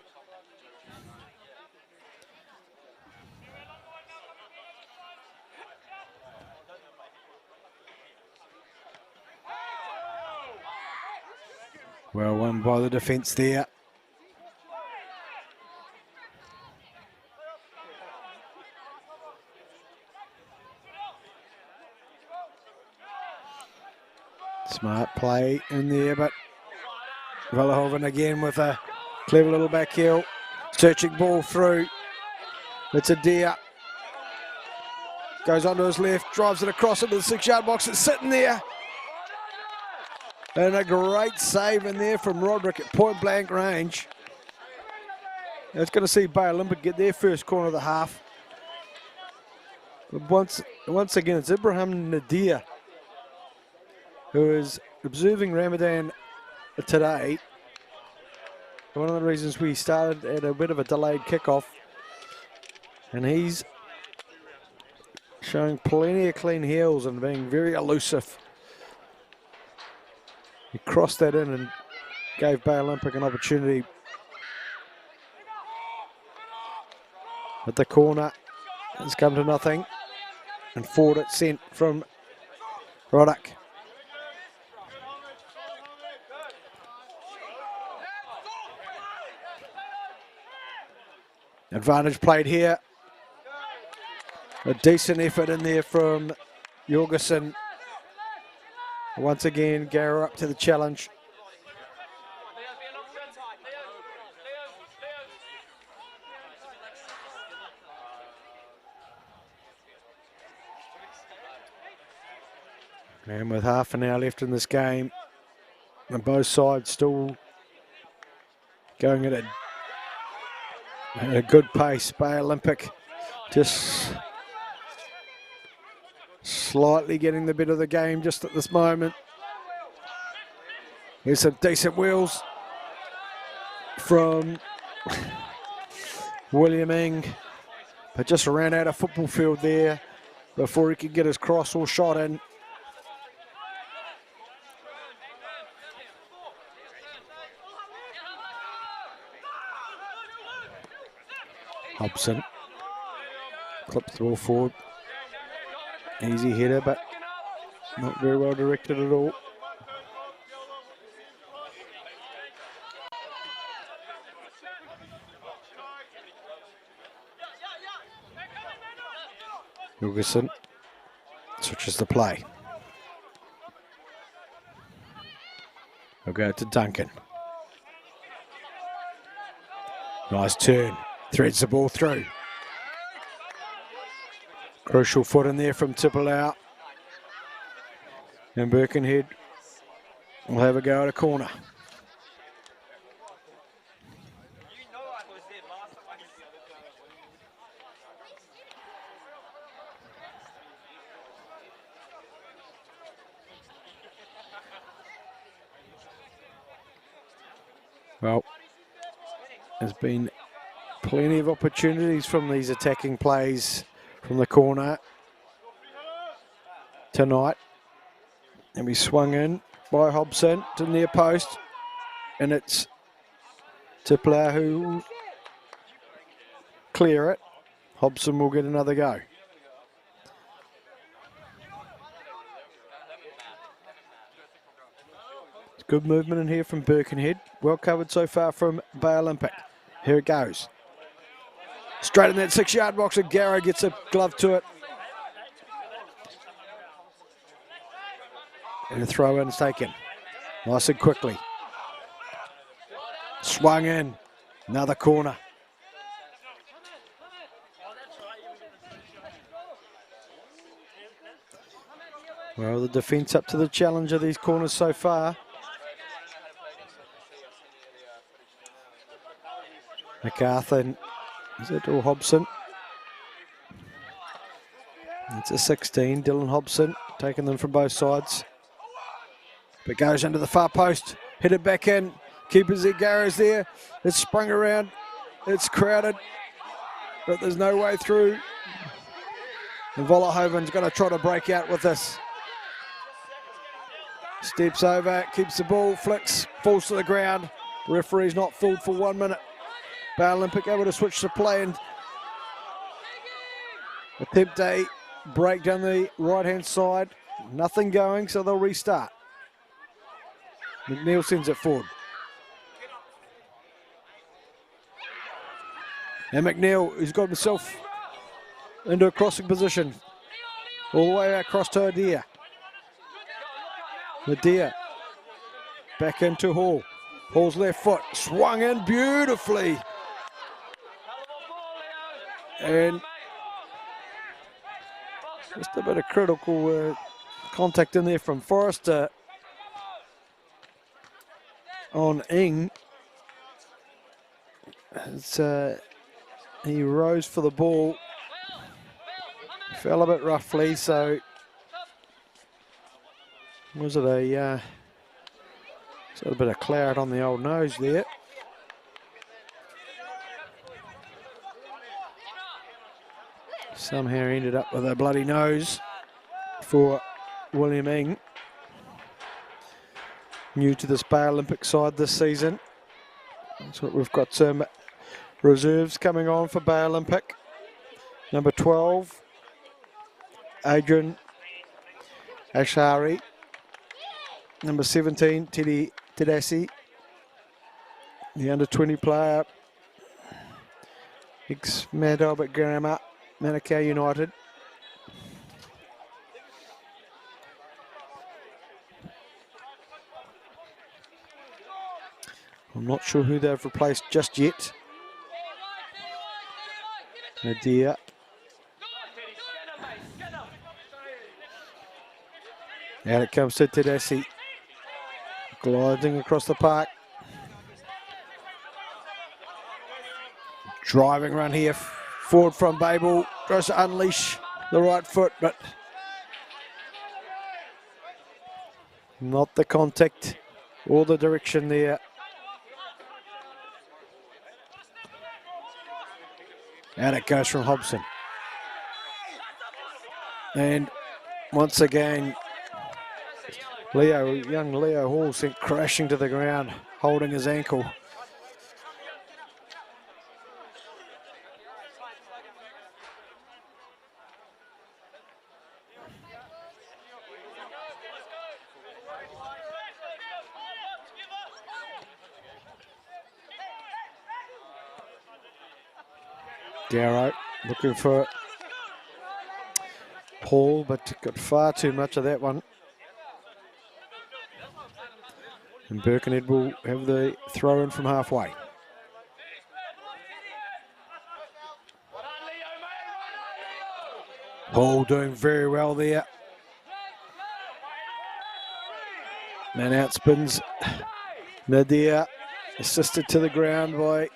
Well won by the defence there. Smart play in there, but Vellehoven again with a clever little back heel. Searching ball through. It's a Deer. Goes onto his left, drives it across into the 6-yard box. It's sitting there. And a great save in there from Roderick at point blank range. It's going to see Bay Olympic get their first corner of the half. But once again, it's Ibrahim Nadir who is observing Ramadan today. One of the reasons we started at a bit of a delayed kickoff. And he's showing plenty of clean heels and being very elusive. He crossed that in and gave Bay Olympic an opportunity. At the corner, it's come to nothing. And forward it's sent from Roddick. Advantage played here. A decent effort in there from Jorgensen. Once again, Gara up to the challenge. And with half an hour left in this game, and both sides still going at a good pace. Bay Olympic just slightly getting the bit of the game just at this moment. Here's some decent wheels from William Ing, but just ran out of football field there before he could get his cross or shot in. Hobson clips the ball forward. Easy header, but not very well directed at all. Jorgensen switches the play. We'll go to Duncan. Nice turn. Threads the ball through. Crucial foot in there from Tipilau. And Birkenhead will have a go at a corner. Well, there's been plenty of opportunities from these attacking plays from the corner tonight. And we swung in by Hobson to near post. And it's Tipilau who will clear it. Hobson will get another go. It's good movement in here from Birkenhead. Well covered so far from Bay Olympic. Here it goes. Straight in that 6-yard box, and Garrow gets a glove to it. And a throw in is taken. Nice and quickly. Swung in. Another corner. Well, the defence up to the challenge of these corners so far. MacArthur, is it all Hobson? It's a 16, Dylan Hobson, taking them from both sides. But goes into the far post, hit it back in. Keeper's there, Garrow's there. It's sprung around, it's crowded, but there's no way through. And Vollenhoven's going to try to break out with this. Steps over, keeps the ball, flicks, falls to the ground. Referee's not fooled for 1 minute. Bay Olympic able to switch the play and attempt a break down the right-hand side. Nothing going, so they'll restart. McNeil sends it forward. And McNeil, who's got himself into a crossing position. All the way across to Adair. Adair back into Hall. Hall's left foot swung in beautifully. And just a bit of critical contact in there from Forrester on Ing. He rose for the ball, fell a bit roughly, so was it a bit of claret on the old nose there. Somehow ended up with a bloody nose for William Ing. New to this Bay Olympic side this season. So we've got some reserves coming on for Bay Olympic. Number 12, Adrian Ashari. Number 17, Teddy Tedasi, the under 20 player, ex-Mad Albert Grammar, Manukau United. I'm not sure who they've replaced just yet. Nadia. And it comes to Tedesi, gliding across the park. Driving run here, forward from Babel, tries to unleash the right foot, but not the contact or the direction there. And it goes from Hobson. And once again, young Leo Hall sent crashing to the ground, holding his ankle. Garrow looking for Paul, but got far too much of that one. And Birkenhead will have the throw in from halfway. Paul doing very well there. Man outspins Nadia, assisted to the ground by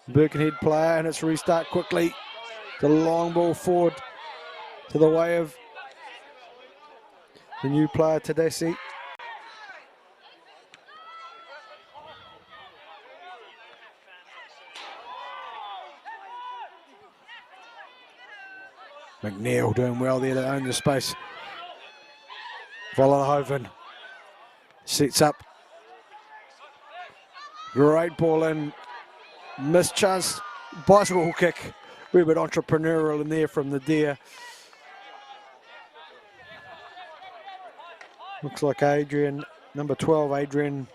Birkenhead player, and it's restart quickly. The long ball forward to the way of the new player Tedesi. McNeil doing well there to own the space. Vollenhoven sets up. Great ball in. Missed chance. Bicycle kick. A wee bit entrepreneurial in there from the Deer. Looks like Adrian, number 12, Adrian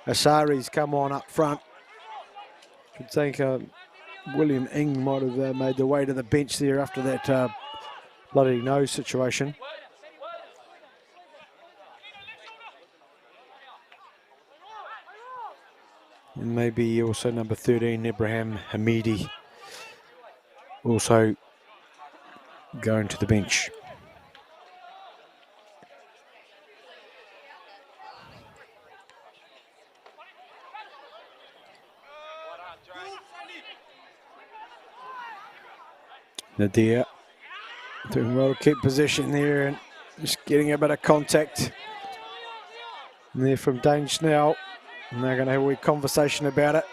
Asari's come on up front. Should think William Ing might have made the way to the bench there after that bloody nose situation. And maybe also number 13, Ibrahim Hamidi, also going to the bench. Nadia doing well to keep possession there and just getting a bit of contact. And there from Dane Snell. And they're going to have a wee conversation about it.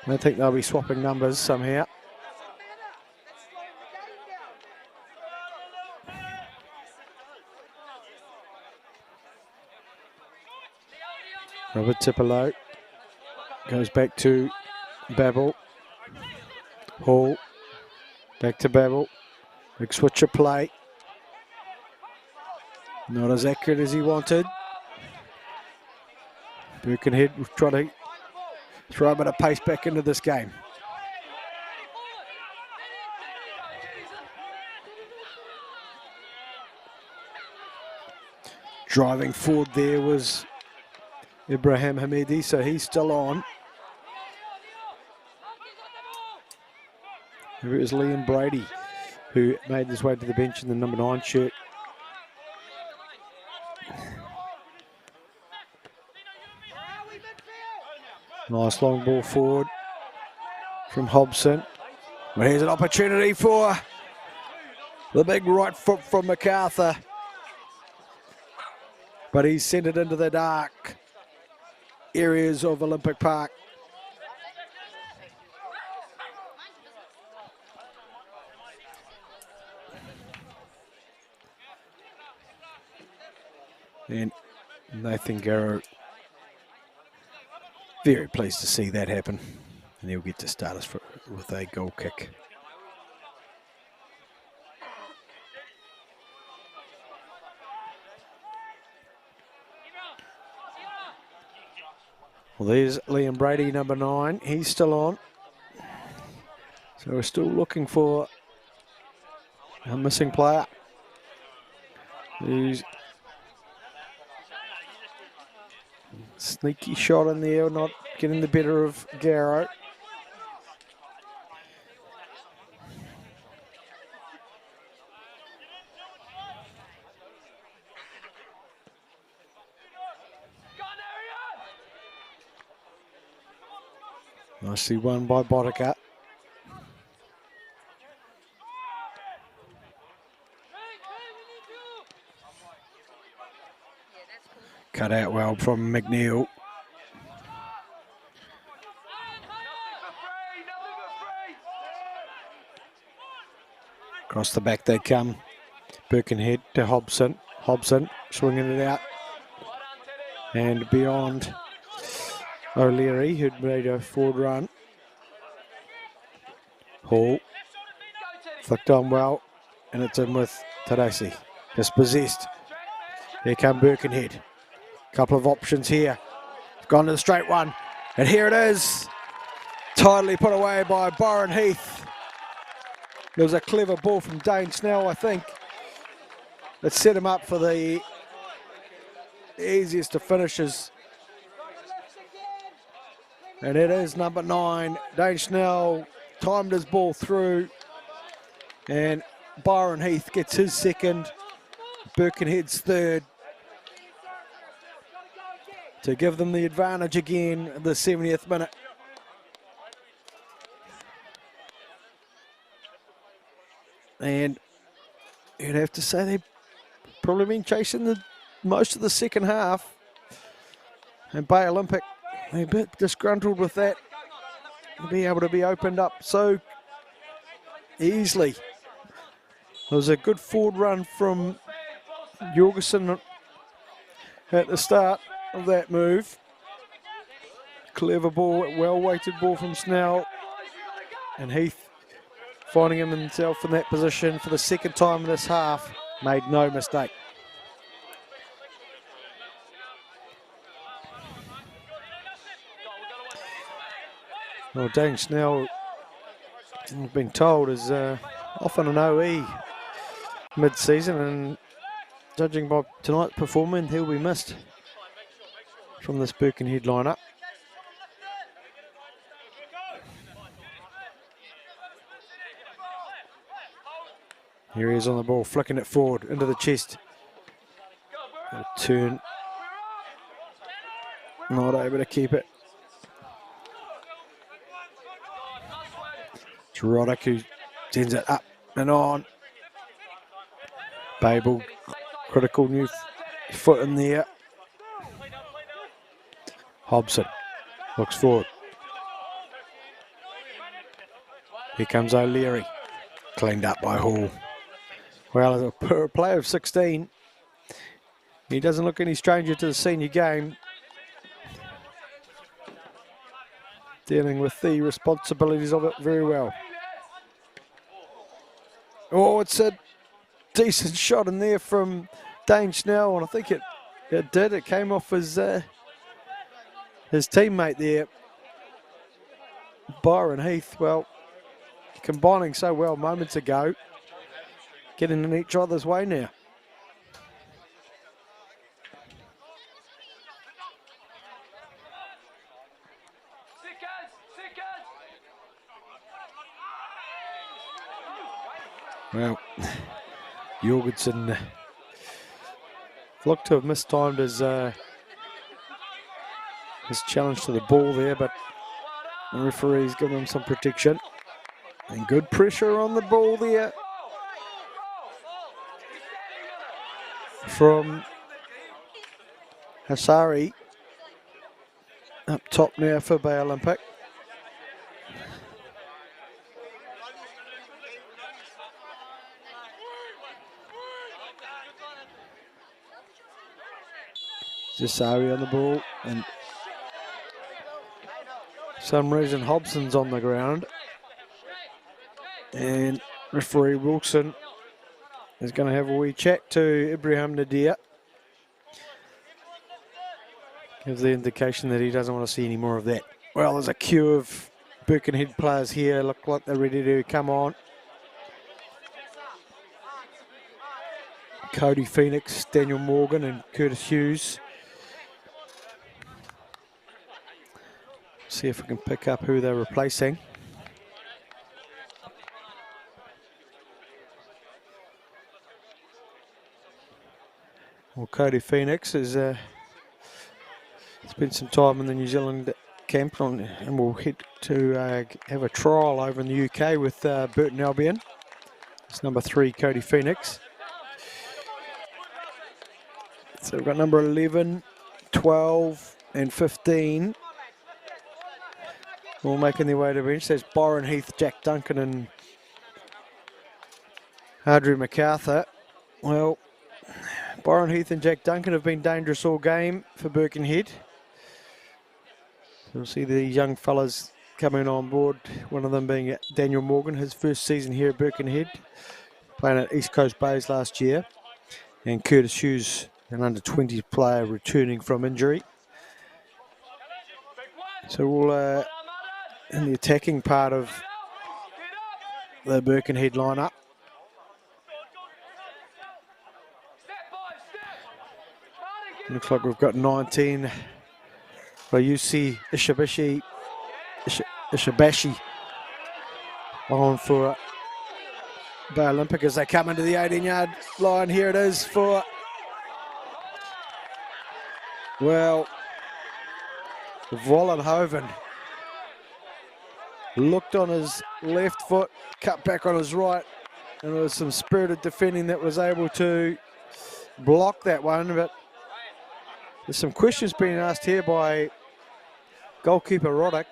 I think they'll be swapping numbers somehow. Robert Tipolo goes back to Babel. Hall back to Babel. Big switch of play. Not as accurate as he wanted. Birkenhead will try to throw a bit of pace back into this game. Driving forward there was Ibrahim Hamidi, so he's still on. It was Liam Brady who made his way to the bench in the number 9 shirt. Nice long ball forward from Hobson. Well, here's an opportunity for the big right foot from MacArthur. But he's sent it into the dark areas of Olympic Park. And Nathan Garrow, very pleased to see that happen. And he'll get to start us with a goal kick. Well, there's Liam Brady, number 9. He's still on. So we're still looking for a missing player. He's sneaky shot in there, not getting the better of Garrow. Nicely won by Boddicker. Cut out well from McNeil. Across the back they come. Birkenhead to Hobson. Hobson swinging it out. And beyond O'Leary, who'd made a forward run. Hall. Flicked on well. And it's in with Tadasi. Dispossessed. Here come Birkenhead. Couple of options here. Gone to the straight one. And here it is. Tidily put away by Byron Heath. It was a clever ball from Dane Snell, I think. That set him up for the easiest of finishes. And it is number 9. Dane Snell timed his ball through. And Byron Heath gets his second. Birkenhead's third. To give them the advantage again at the 70th minute. And you'd have to say they've probably been chasing most of the second half. And Bay Olympic, they're a bit disgruntled with that. To be able to be opened up so easily. There was a good forward run from Jorgensen at the start of that move. Clever ball, well-weighted ball from Snell. And Heath, finding himself in that position for the second time in this half, made no mistake. Well, Dane Snell, I've been told, is often an OE mid-season, and judging by tonight's performance, he'll be missed from this Birkenhead lineup. Here he is on the ball, flicking it forward into the chest. A turn. Not able to keep it. It's Roddick who sends it up and on. Babel, critical new foot in there. Hobson looks forward. Here comes O'Leary. Cleaned up by Hall. Well, as a player of 16, he doesn't look any stranger to the senior game. Dealing with the responsibilities of it very well. Oh, it's a decent shot in there from Dane Snell, and I think it did. It came off his teammate there, Byron Heath. Well, combining so well moments ago, getting in each other's way now. Well, Jorgensen looked to have mistimed his challenge to the ball there, but the referee's given him some protection. And good pressure on the ball there from Hassari. Up top now for Bay Olympic. Hassari on the ball, and some reason Hobson's on the ground. And referee Wilson is going to have a wee chat to Ibrahim Nadir. Gives the indication that he doesn't want to see any more of that. Well, there's a queue of Birkenhead players here. Look like they're ready to come on. Cody Phoenix, Daniel Morgan and Curtis Hughes. See if we can pick up who they're replacing. Well, Cody Phoenix is spent some time in the New Zealand camp and will head to have a trial over in the UK with Burton Albion. It's number 3, Cody Phoenix. So we've got number 11, 12 and 15 all making their way to the bench. There's Byron Heath, Jack Duncan and Andrew MacArthur. Well, Byron Heath and Jack Duncan have been dangerous all game for Birkenhead. You'll see the young fellas coming on board, one of them being Daniel Morgan, his first season here at Birkenhead, playing at East Coast Bays last year, and Curtis Hughes, an under-20 player returning from injury. So we'll in the attacking part of the Birkenhead lineup. Looks like we've got 19. Ryusi Ishibashi on for Bay Olympic as they come into the 18-yard line. Here it is for, well, Vollenhoven. Looked on his left foot, cut back on his right, and there was some spirited defending that was able to block that one. But there's some questions being asked here by goalkeeper Roddick.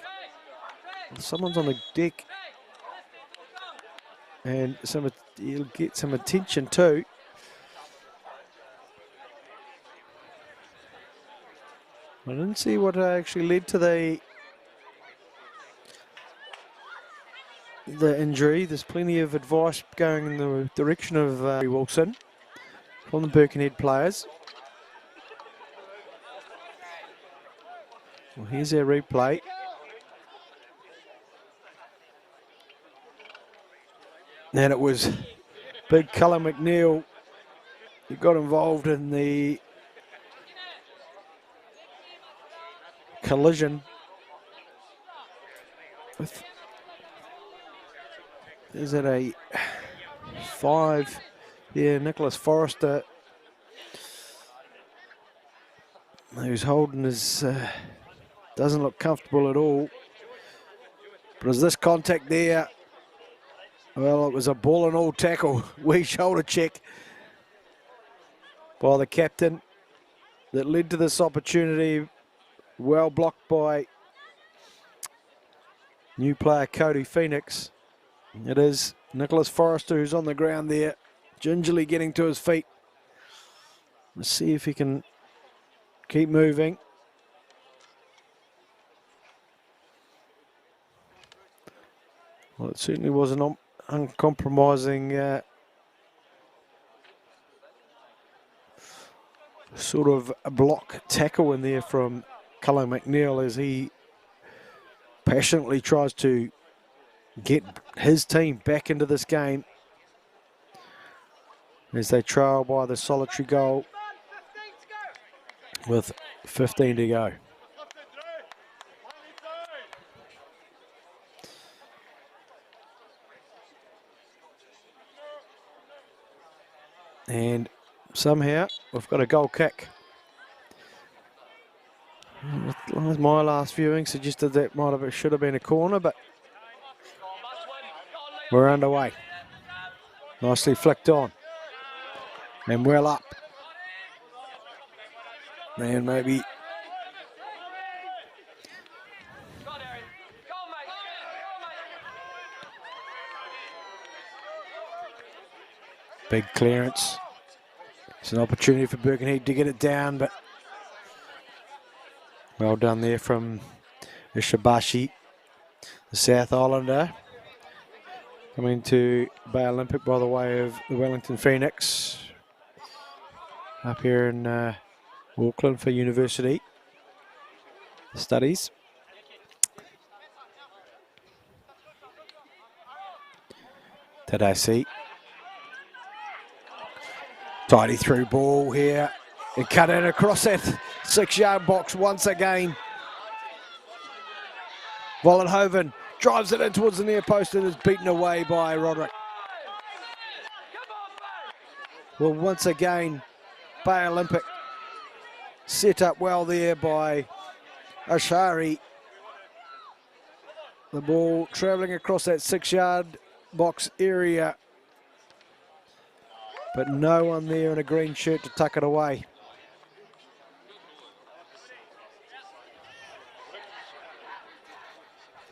Someone's on the deck, and he'll get some attention too. I didn't see what actually led to the injury. There's plenty of advice going in the direction of Wilson from the Birkenhead players. Well, here's our replay. And it was big Cullen McNeil who got involved in the collision with, is it a 5? Yeah, Nicholas Forrester, who's holding his, doesn't look comfortable at all. But is this contact there? Well, it was a ball and all tackle, wee shoulder check by the captain that led to this opportunity. Well blocked by new player Cody Phoenix. It is Nicholas Forrester who's on the ground there, gingerly getting to his feet. Let's see if he can keep moving. Well, it certainly was an uncompromising sort of a block tackle in there from Cullen McNeil as he passionately tries to get his team back into this game as they trail by the solitary goal with 15 to go. And somehow we've got a goal kick. My last viewing suggested that should have been a corner, but we're underway. Nicely flicked on and well up. And maybe big clearance. It's an opportunity for Birkenhead to get it down, but well done there from Ishibashi. The South Islander coming to Bay Olympic by the way of the Wellington Phoenix up here in Auckland for university studies. Tadasi. Tidy through ball here and cut it across that 6-yard box once again. Vollenhoven drives it in towards the near post and is beaten away by Roderick. Well, once again, Bay Olympic set up well there by Ashari. The ball travelling across that 6-yard box area, but no one there in a green shirt to tuck it away.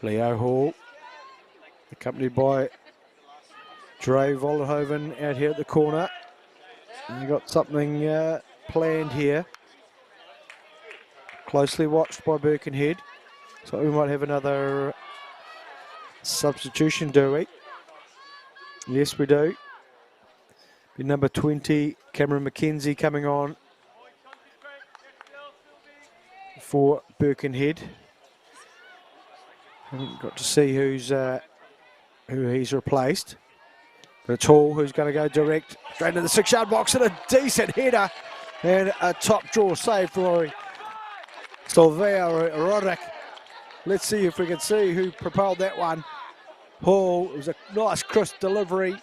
Leo Hall, accompanied by Dre Vollenhoven out here at the corner. And you got something planned here. Closely watched by Birkenhead. So we might have another substitution, do we? Yes, we do. Be number 20, Cameron McKenzie, coming on for Birkenhead. Haven't got to see who he's replaced. But it's Hall who's going to go direct straight into the 6-yard box and a decent header and a top draw save for Sylvia Roderick. Let's see if we can see who propelled that one. Hall, it was a nice crisp delivery.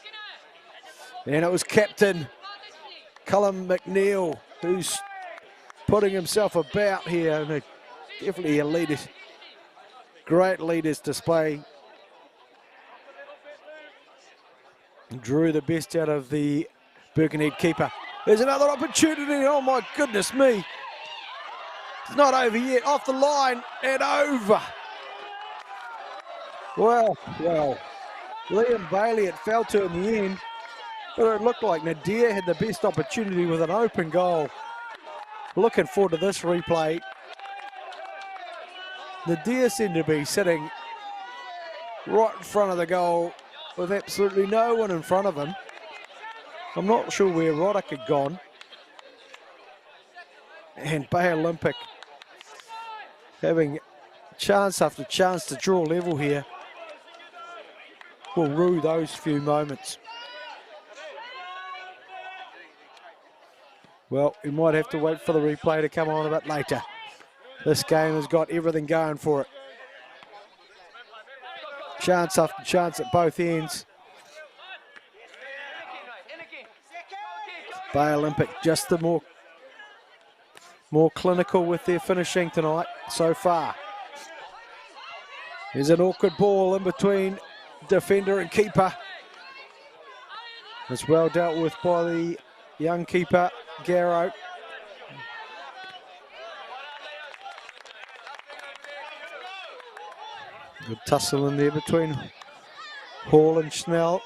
And it was captain Cullen McNeil who's putting himself about here. And definitely a leader. Great leaders display. Drew the best out of the Birkenhead keeper. There's another opportunity. Oh my goodness me. It's not over yet. Off the line and over. Well. Liam Bailey, it fell to in the end. But it looked like Nadir had the best opportunity with an open goal. Looking forward to this replay. Nadir seemed to be sitting right in front of the goal with absolutely no one in front of him. I'm not sure where Roddick had gone. And Bay Olympic having chance after chance to draw level here. Will rue those few moments. Well, we might have to wait for the replay to come on a bit later. This game has got everything going for it. Chance after chance at both ends. Bay Olympic just the more clinical with their finishing tonight so far. There's an awkward ball in between defender and keeper. It's well dealt with by the young keeper, Garrow. Good tussle in there between Hall and Schnell.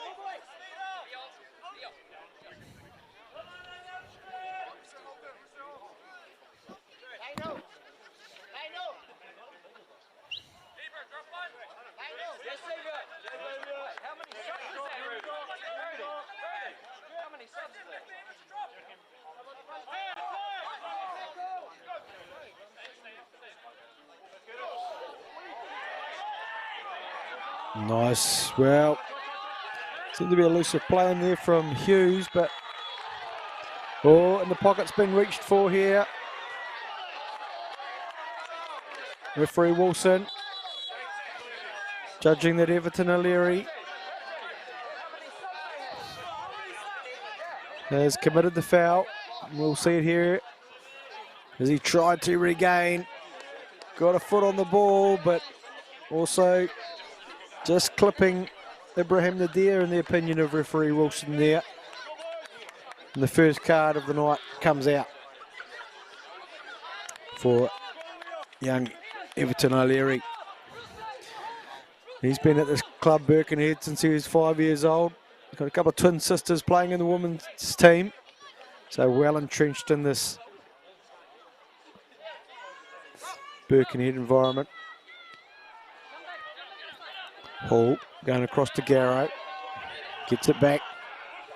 Nice. Well, seemed to be a elusive play in there from Hughes, but and the pocket's been reached for here. Referee Wilson judging that Everton O'Leary has committed the foul. We'll see it here as he tried to regain. Got a foot on the ball, but also just clipping Ibrahim Nadir in the opinion of referee Wilson there. And the first card of the night comes out for young Everton O'Leary. He's been at this club, Birkenhead, since he was 5 years old. He's got a couple of twin sisters playing in the women's team. So well entrenched in this Birkenhead environment. Hall going across to Garrow. Gets it back.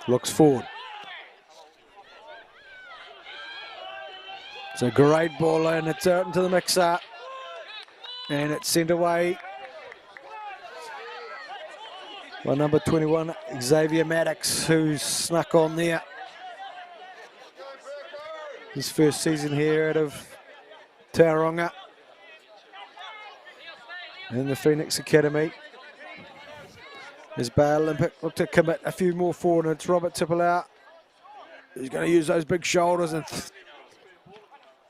Looks forward. It's a great ball and it's out into the mixer. And it's sent away by number 21, Xavier Maddox, who's snuck on there. His first season here out of Tauranga in the Phoenix Academy. As Bay Olympic look to commit a few more forward, and it's Robert Tippelau. He's going to use those big shoulders and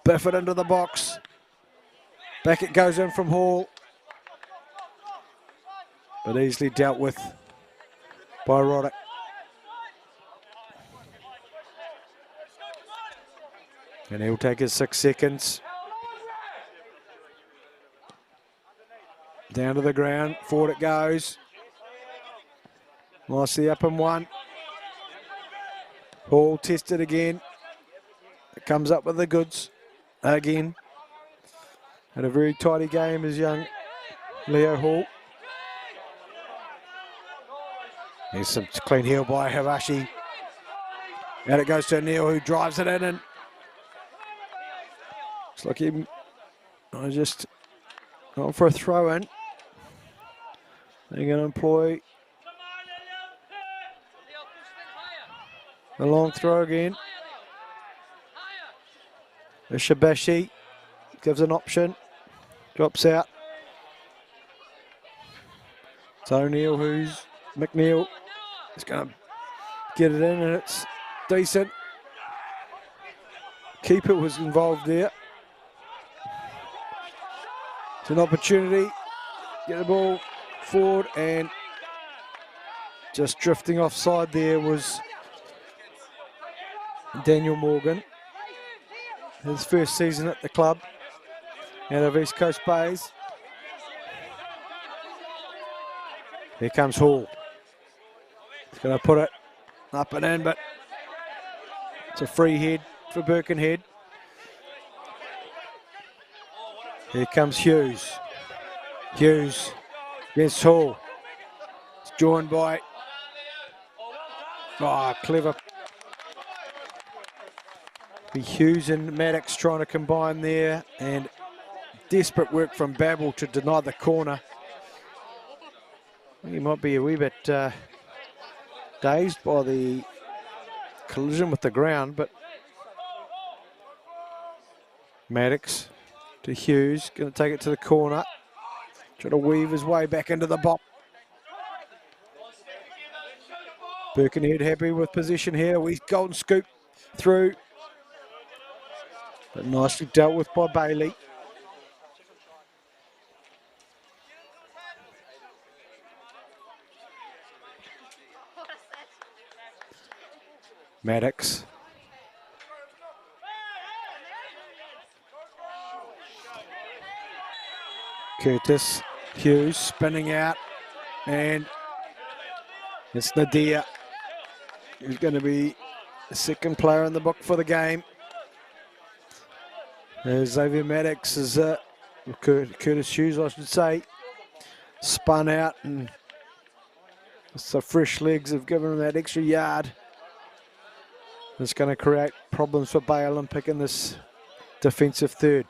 biff it into the box. Back it goes in from Hall. But easily dealt with by Roddick. And he'll take his 6 seconds. Down to the ground, forward it goes. Nicely up and one. Hall tested again. It comes up with the goods again. Had a very tidy game as young Leo Hall. There's some clean heel by Havashi. And it goes to Neil, who drives it in, and it's like him. I just going for a throw in. They're going to employ a long throw again. Shabashi gives an option, drops out. It's O'Neill, who's McNeil. He's going to get it in, and it's decent. Keeper was involved there. It's an opportunity. Get the ball forward, and just drifting offside there was Daniel Morgan. His first season at the club out of East Coast Bays. Here comes Hall. He's going to put it up and in, but it's a free head for Birkenhead. Here comes Hughes. Hughes against Hall. It's joined by, clever. Hughes and Maddox trying to combine there, and desperate work from Babel to deny the corner. He might be a wee bit dazed by the collision with the ground, but Maddox to Hughes, going to take it to the corner, trying to weave his way back into the box. Birkenhead happy with position here. We golden scoop through, but nicely dealt with by Bailey. Maddox. Curtis Hughes spinning out, and it's Nadir, who's going to be the second player in the book for the game. Xavier Maddox is Curtis Hughes, I should say, spun out, and the fresh legs have given him that extra yard. It's going to create problems for Bay Olympic in this defensive third.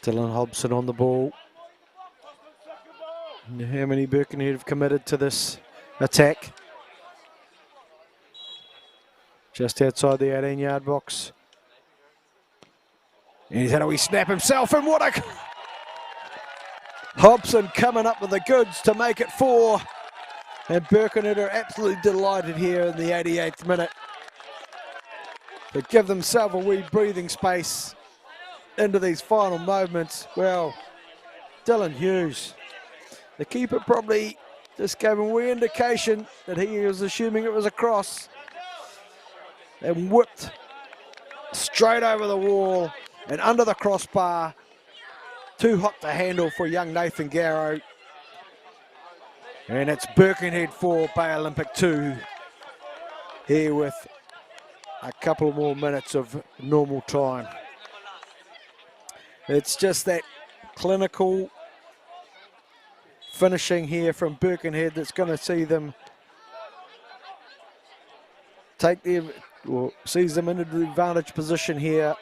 Dylan Hobson on the ball. And how many Birkenhead have committed to this attack? Just outside the 18-yard box. And he's had a wee snap himself, and what a... Hobson coming up with the goods to make it 4. And Birkenhead are absolutely delighted here in the 88th minute. They give themselves a wee breathing space into these final moments. Well, Dylan Hughes, the keeper probably just gave him a wee indication that he was assuming it was a cross, and whipped straight over the wall and under the crossbar. Too hot to handle for young Nathan Garrow. And it's Birkenhead 4, Bay Olympic 2, here with a couple more minutes of normal time. It's just that clinical finishing here from Birkenhead that's going to see them sees them into the advantage position here,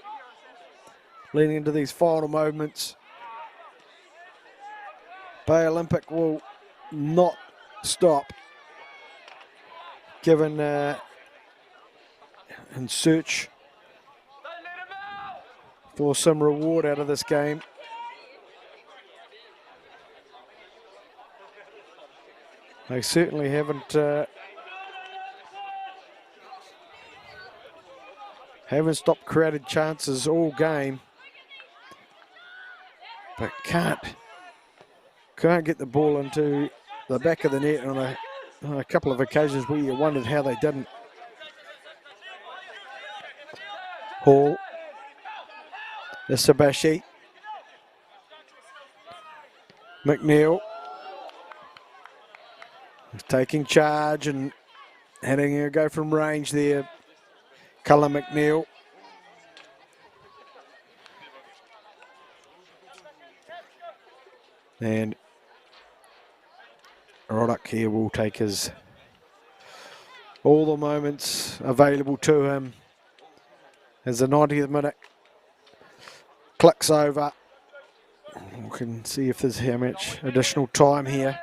leading into these final moments. Bay Olympic will not stop, given in search for some reward out of this game. They certainly haven't stopped created chances all game, but can't get the ball into the back of the net on a couple of occasions where you wondered how they didn't. Hall, Isabashi, McNeil is taking charge and having a go from range there. Cullen McNeil. And Roddick here will take all the moments available to him as the 90th minute clicks over. We can see if there's how much additional time here.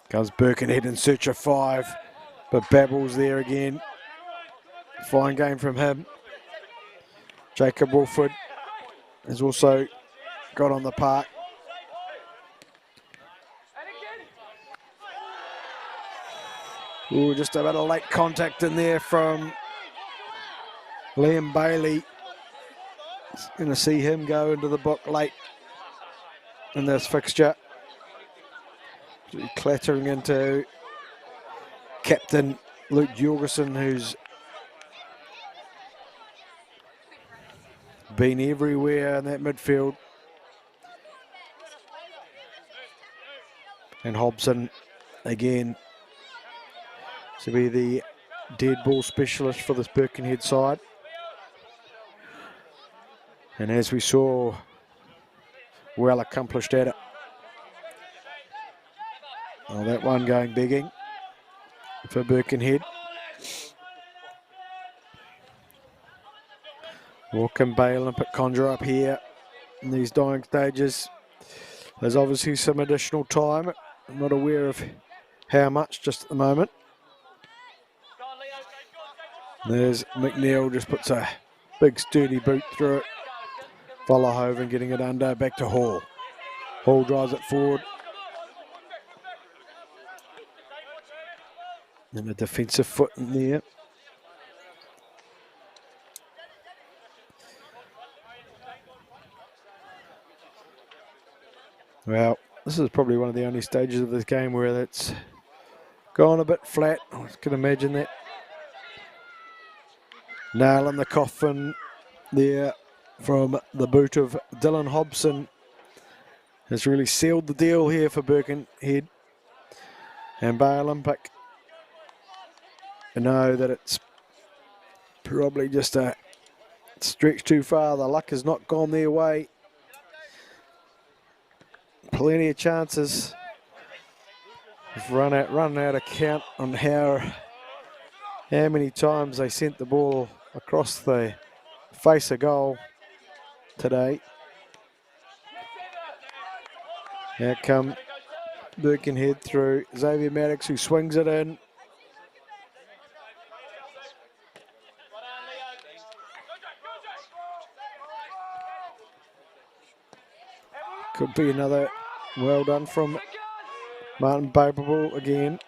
Comes Birkenhead in search of 5, but Babel's there again. Fine game from him. Jacob Wolford has also got on the park. Ooh, just about a late contact in there from Liam Bailey. Going to see him go into the book late in this fixture. Clattering into captain Luke Jorgensen, who's been everywhere in that midfield. And Hobson again to be the dead ball specialist for this Birkenhead side. And as we saw, well accomplished at it. Oh, that one going begging for Birkenhead. What can Bay Olympic conjure up here in these dying stages? There's obviously some additional time. I'm not aware of how much just at the moment. There's McNeil, just puts a big sturdy boot through it. Vollerhoven getting it under, back to Hall. Hall drives it forward. And a defensive foot in there. Well, this is probably one of the only stages of this game where that's gone a bit flat. I can imagine that. Nail in the coffin there from the boot of Dylan Hobson has really sealed the deal here for Birkenhead. And Bay Olympic know that it's probably just a stretch too far. The luck has not gone their way. Plenty of chances. We've run out of count on how many times they sent the ball across the face of goal today. Here come Birkenhead through Xavier Maddox, who swings it in. Could be another well done from Martin Babel again.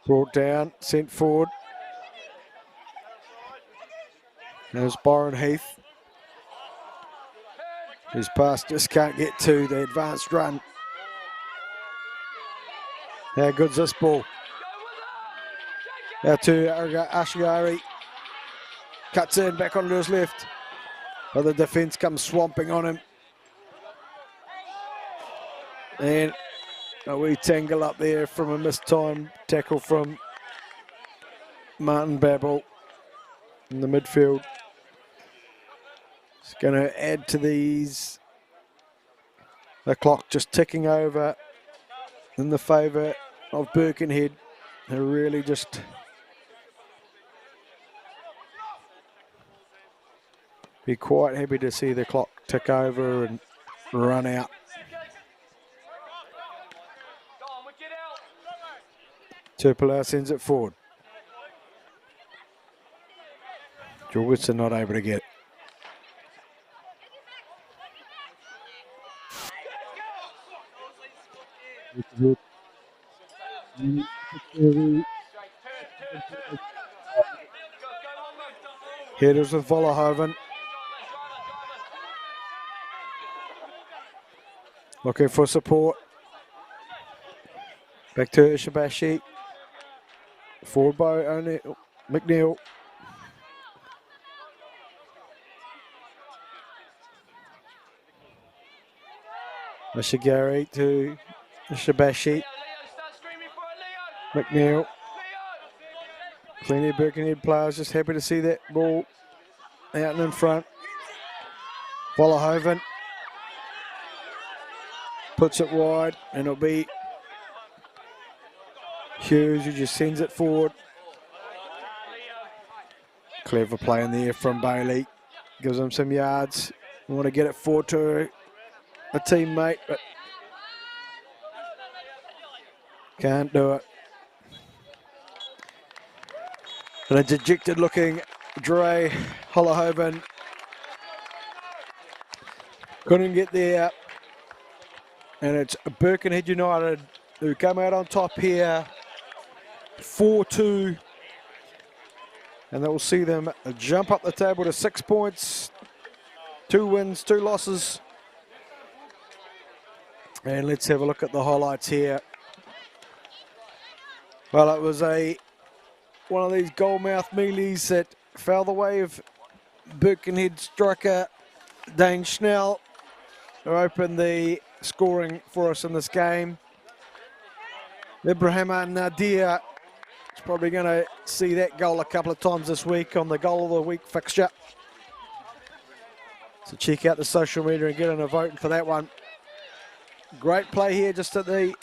Brought down, sent forward. There's Byron Heath, whose pass just can't get to the advanced run. How good's this ball? Out to Ashigari. Cuts in, back onto his left. But the defence comes swamping on him. And a wee tangle up there from a missed time tackle from Martin Babel in the midfield. It's going to add to these. The clock just ticking over in the favour of Birkenhead. They're really just be quite happy to see the clock tick over and run out. Tupelo sends it forward. Jorgensen not able to get it. Headers with Vollenhoven. Looking for support. Back to Ishibashi. Forward by McNeil. Ishigari to Ishibashi. McNeil. Plenty of Birkenhead players just happy to see that ball out and in front. Vollenhoven puts it wide, and it'll be Hughes who just sends it forward. Clever play in there from Bailey. Gives him some yards. We want to get it forward to a teammate, but can't do it. And a dejected looking Dre Vollenhoven couldn't get there. And it's Birkenhead United who come out on top here, 4-2. And that will see them jump up the table to 6 points, 2 wins, 2 losses. And let's have a look at the highlights here. Well, it was one of these goalmouth mealies that fell the way of Birkenhead striker Dane Schnell, who opened the scoring for us in this game. Ibrahima Nadir is probably going to see that goal a couple of times this week on the Goal of the Week fixture. So check out the social media and get in a vote for that one. Great play here just at the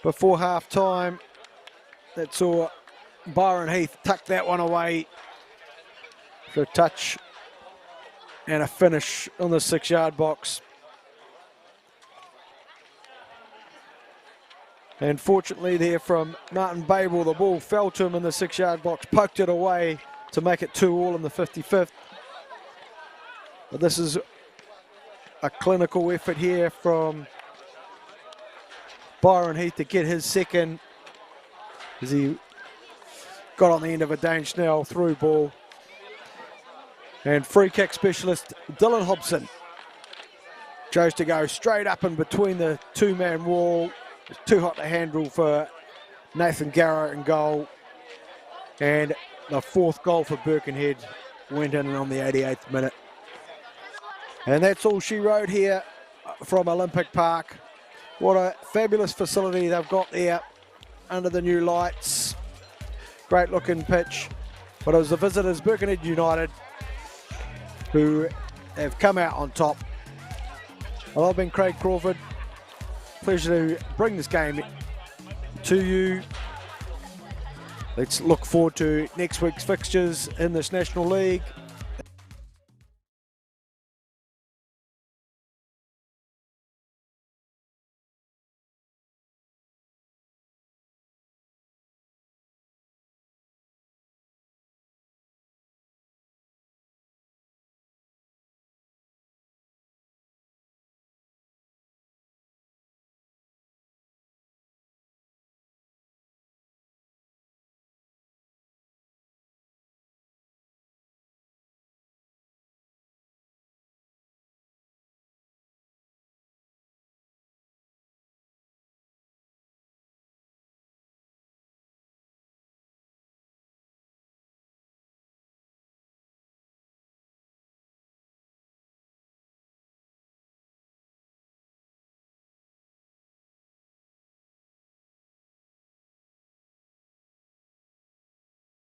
before half time. That saw Byron Heath tuck that one away for a touch and a finish on the 6-yard box. And fortunately there from Martin Babel, the ball fell to him in the 6-yard box, poked it away to make it 2-2 in the 55th. But this is a clinical effort here from Byron Heath to get his second, as he got on the end of a Dane Schnell through ball. And free kick specialist Dylan Hobson chose to go straight up in between the 2-man wall. It's too hot to handle for Nathan Garrow in goal. And the 4th goal for Birkenhead went in on the 88th minute. And that's all she wrote here from Olympic Park. What a fabulous facility they've got there under the new lights. Great looking pitch. But it was the visitors, Birkenhead United, who have come out on top. Well, I've been Craig Crawford. Pleasure to bring this game to you. Let's look forward to next week's fixtures in this National League.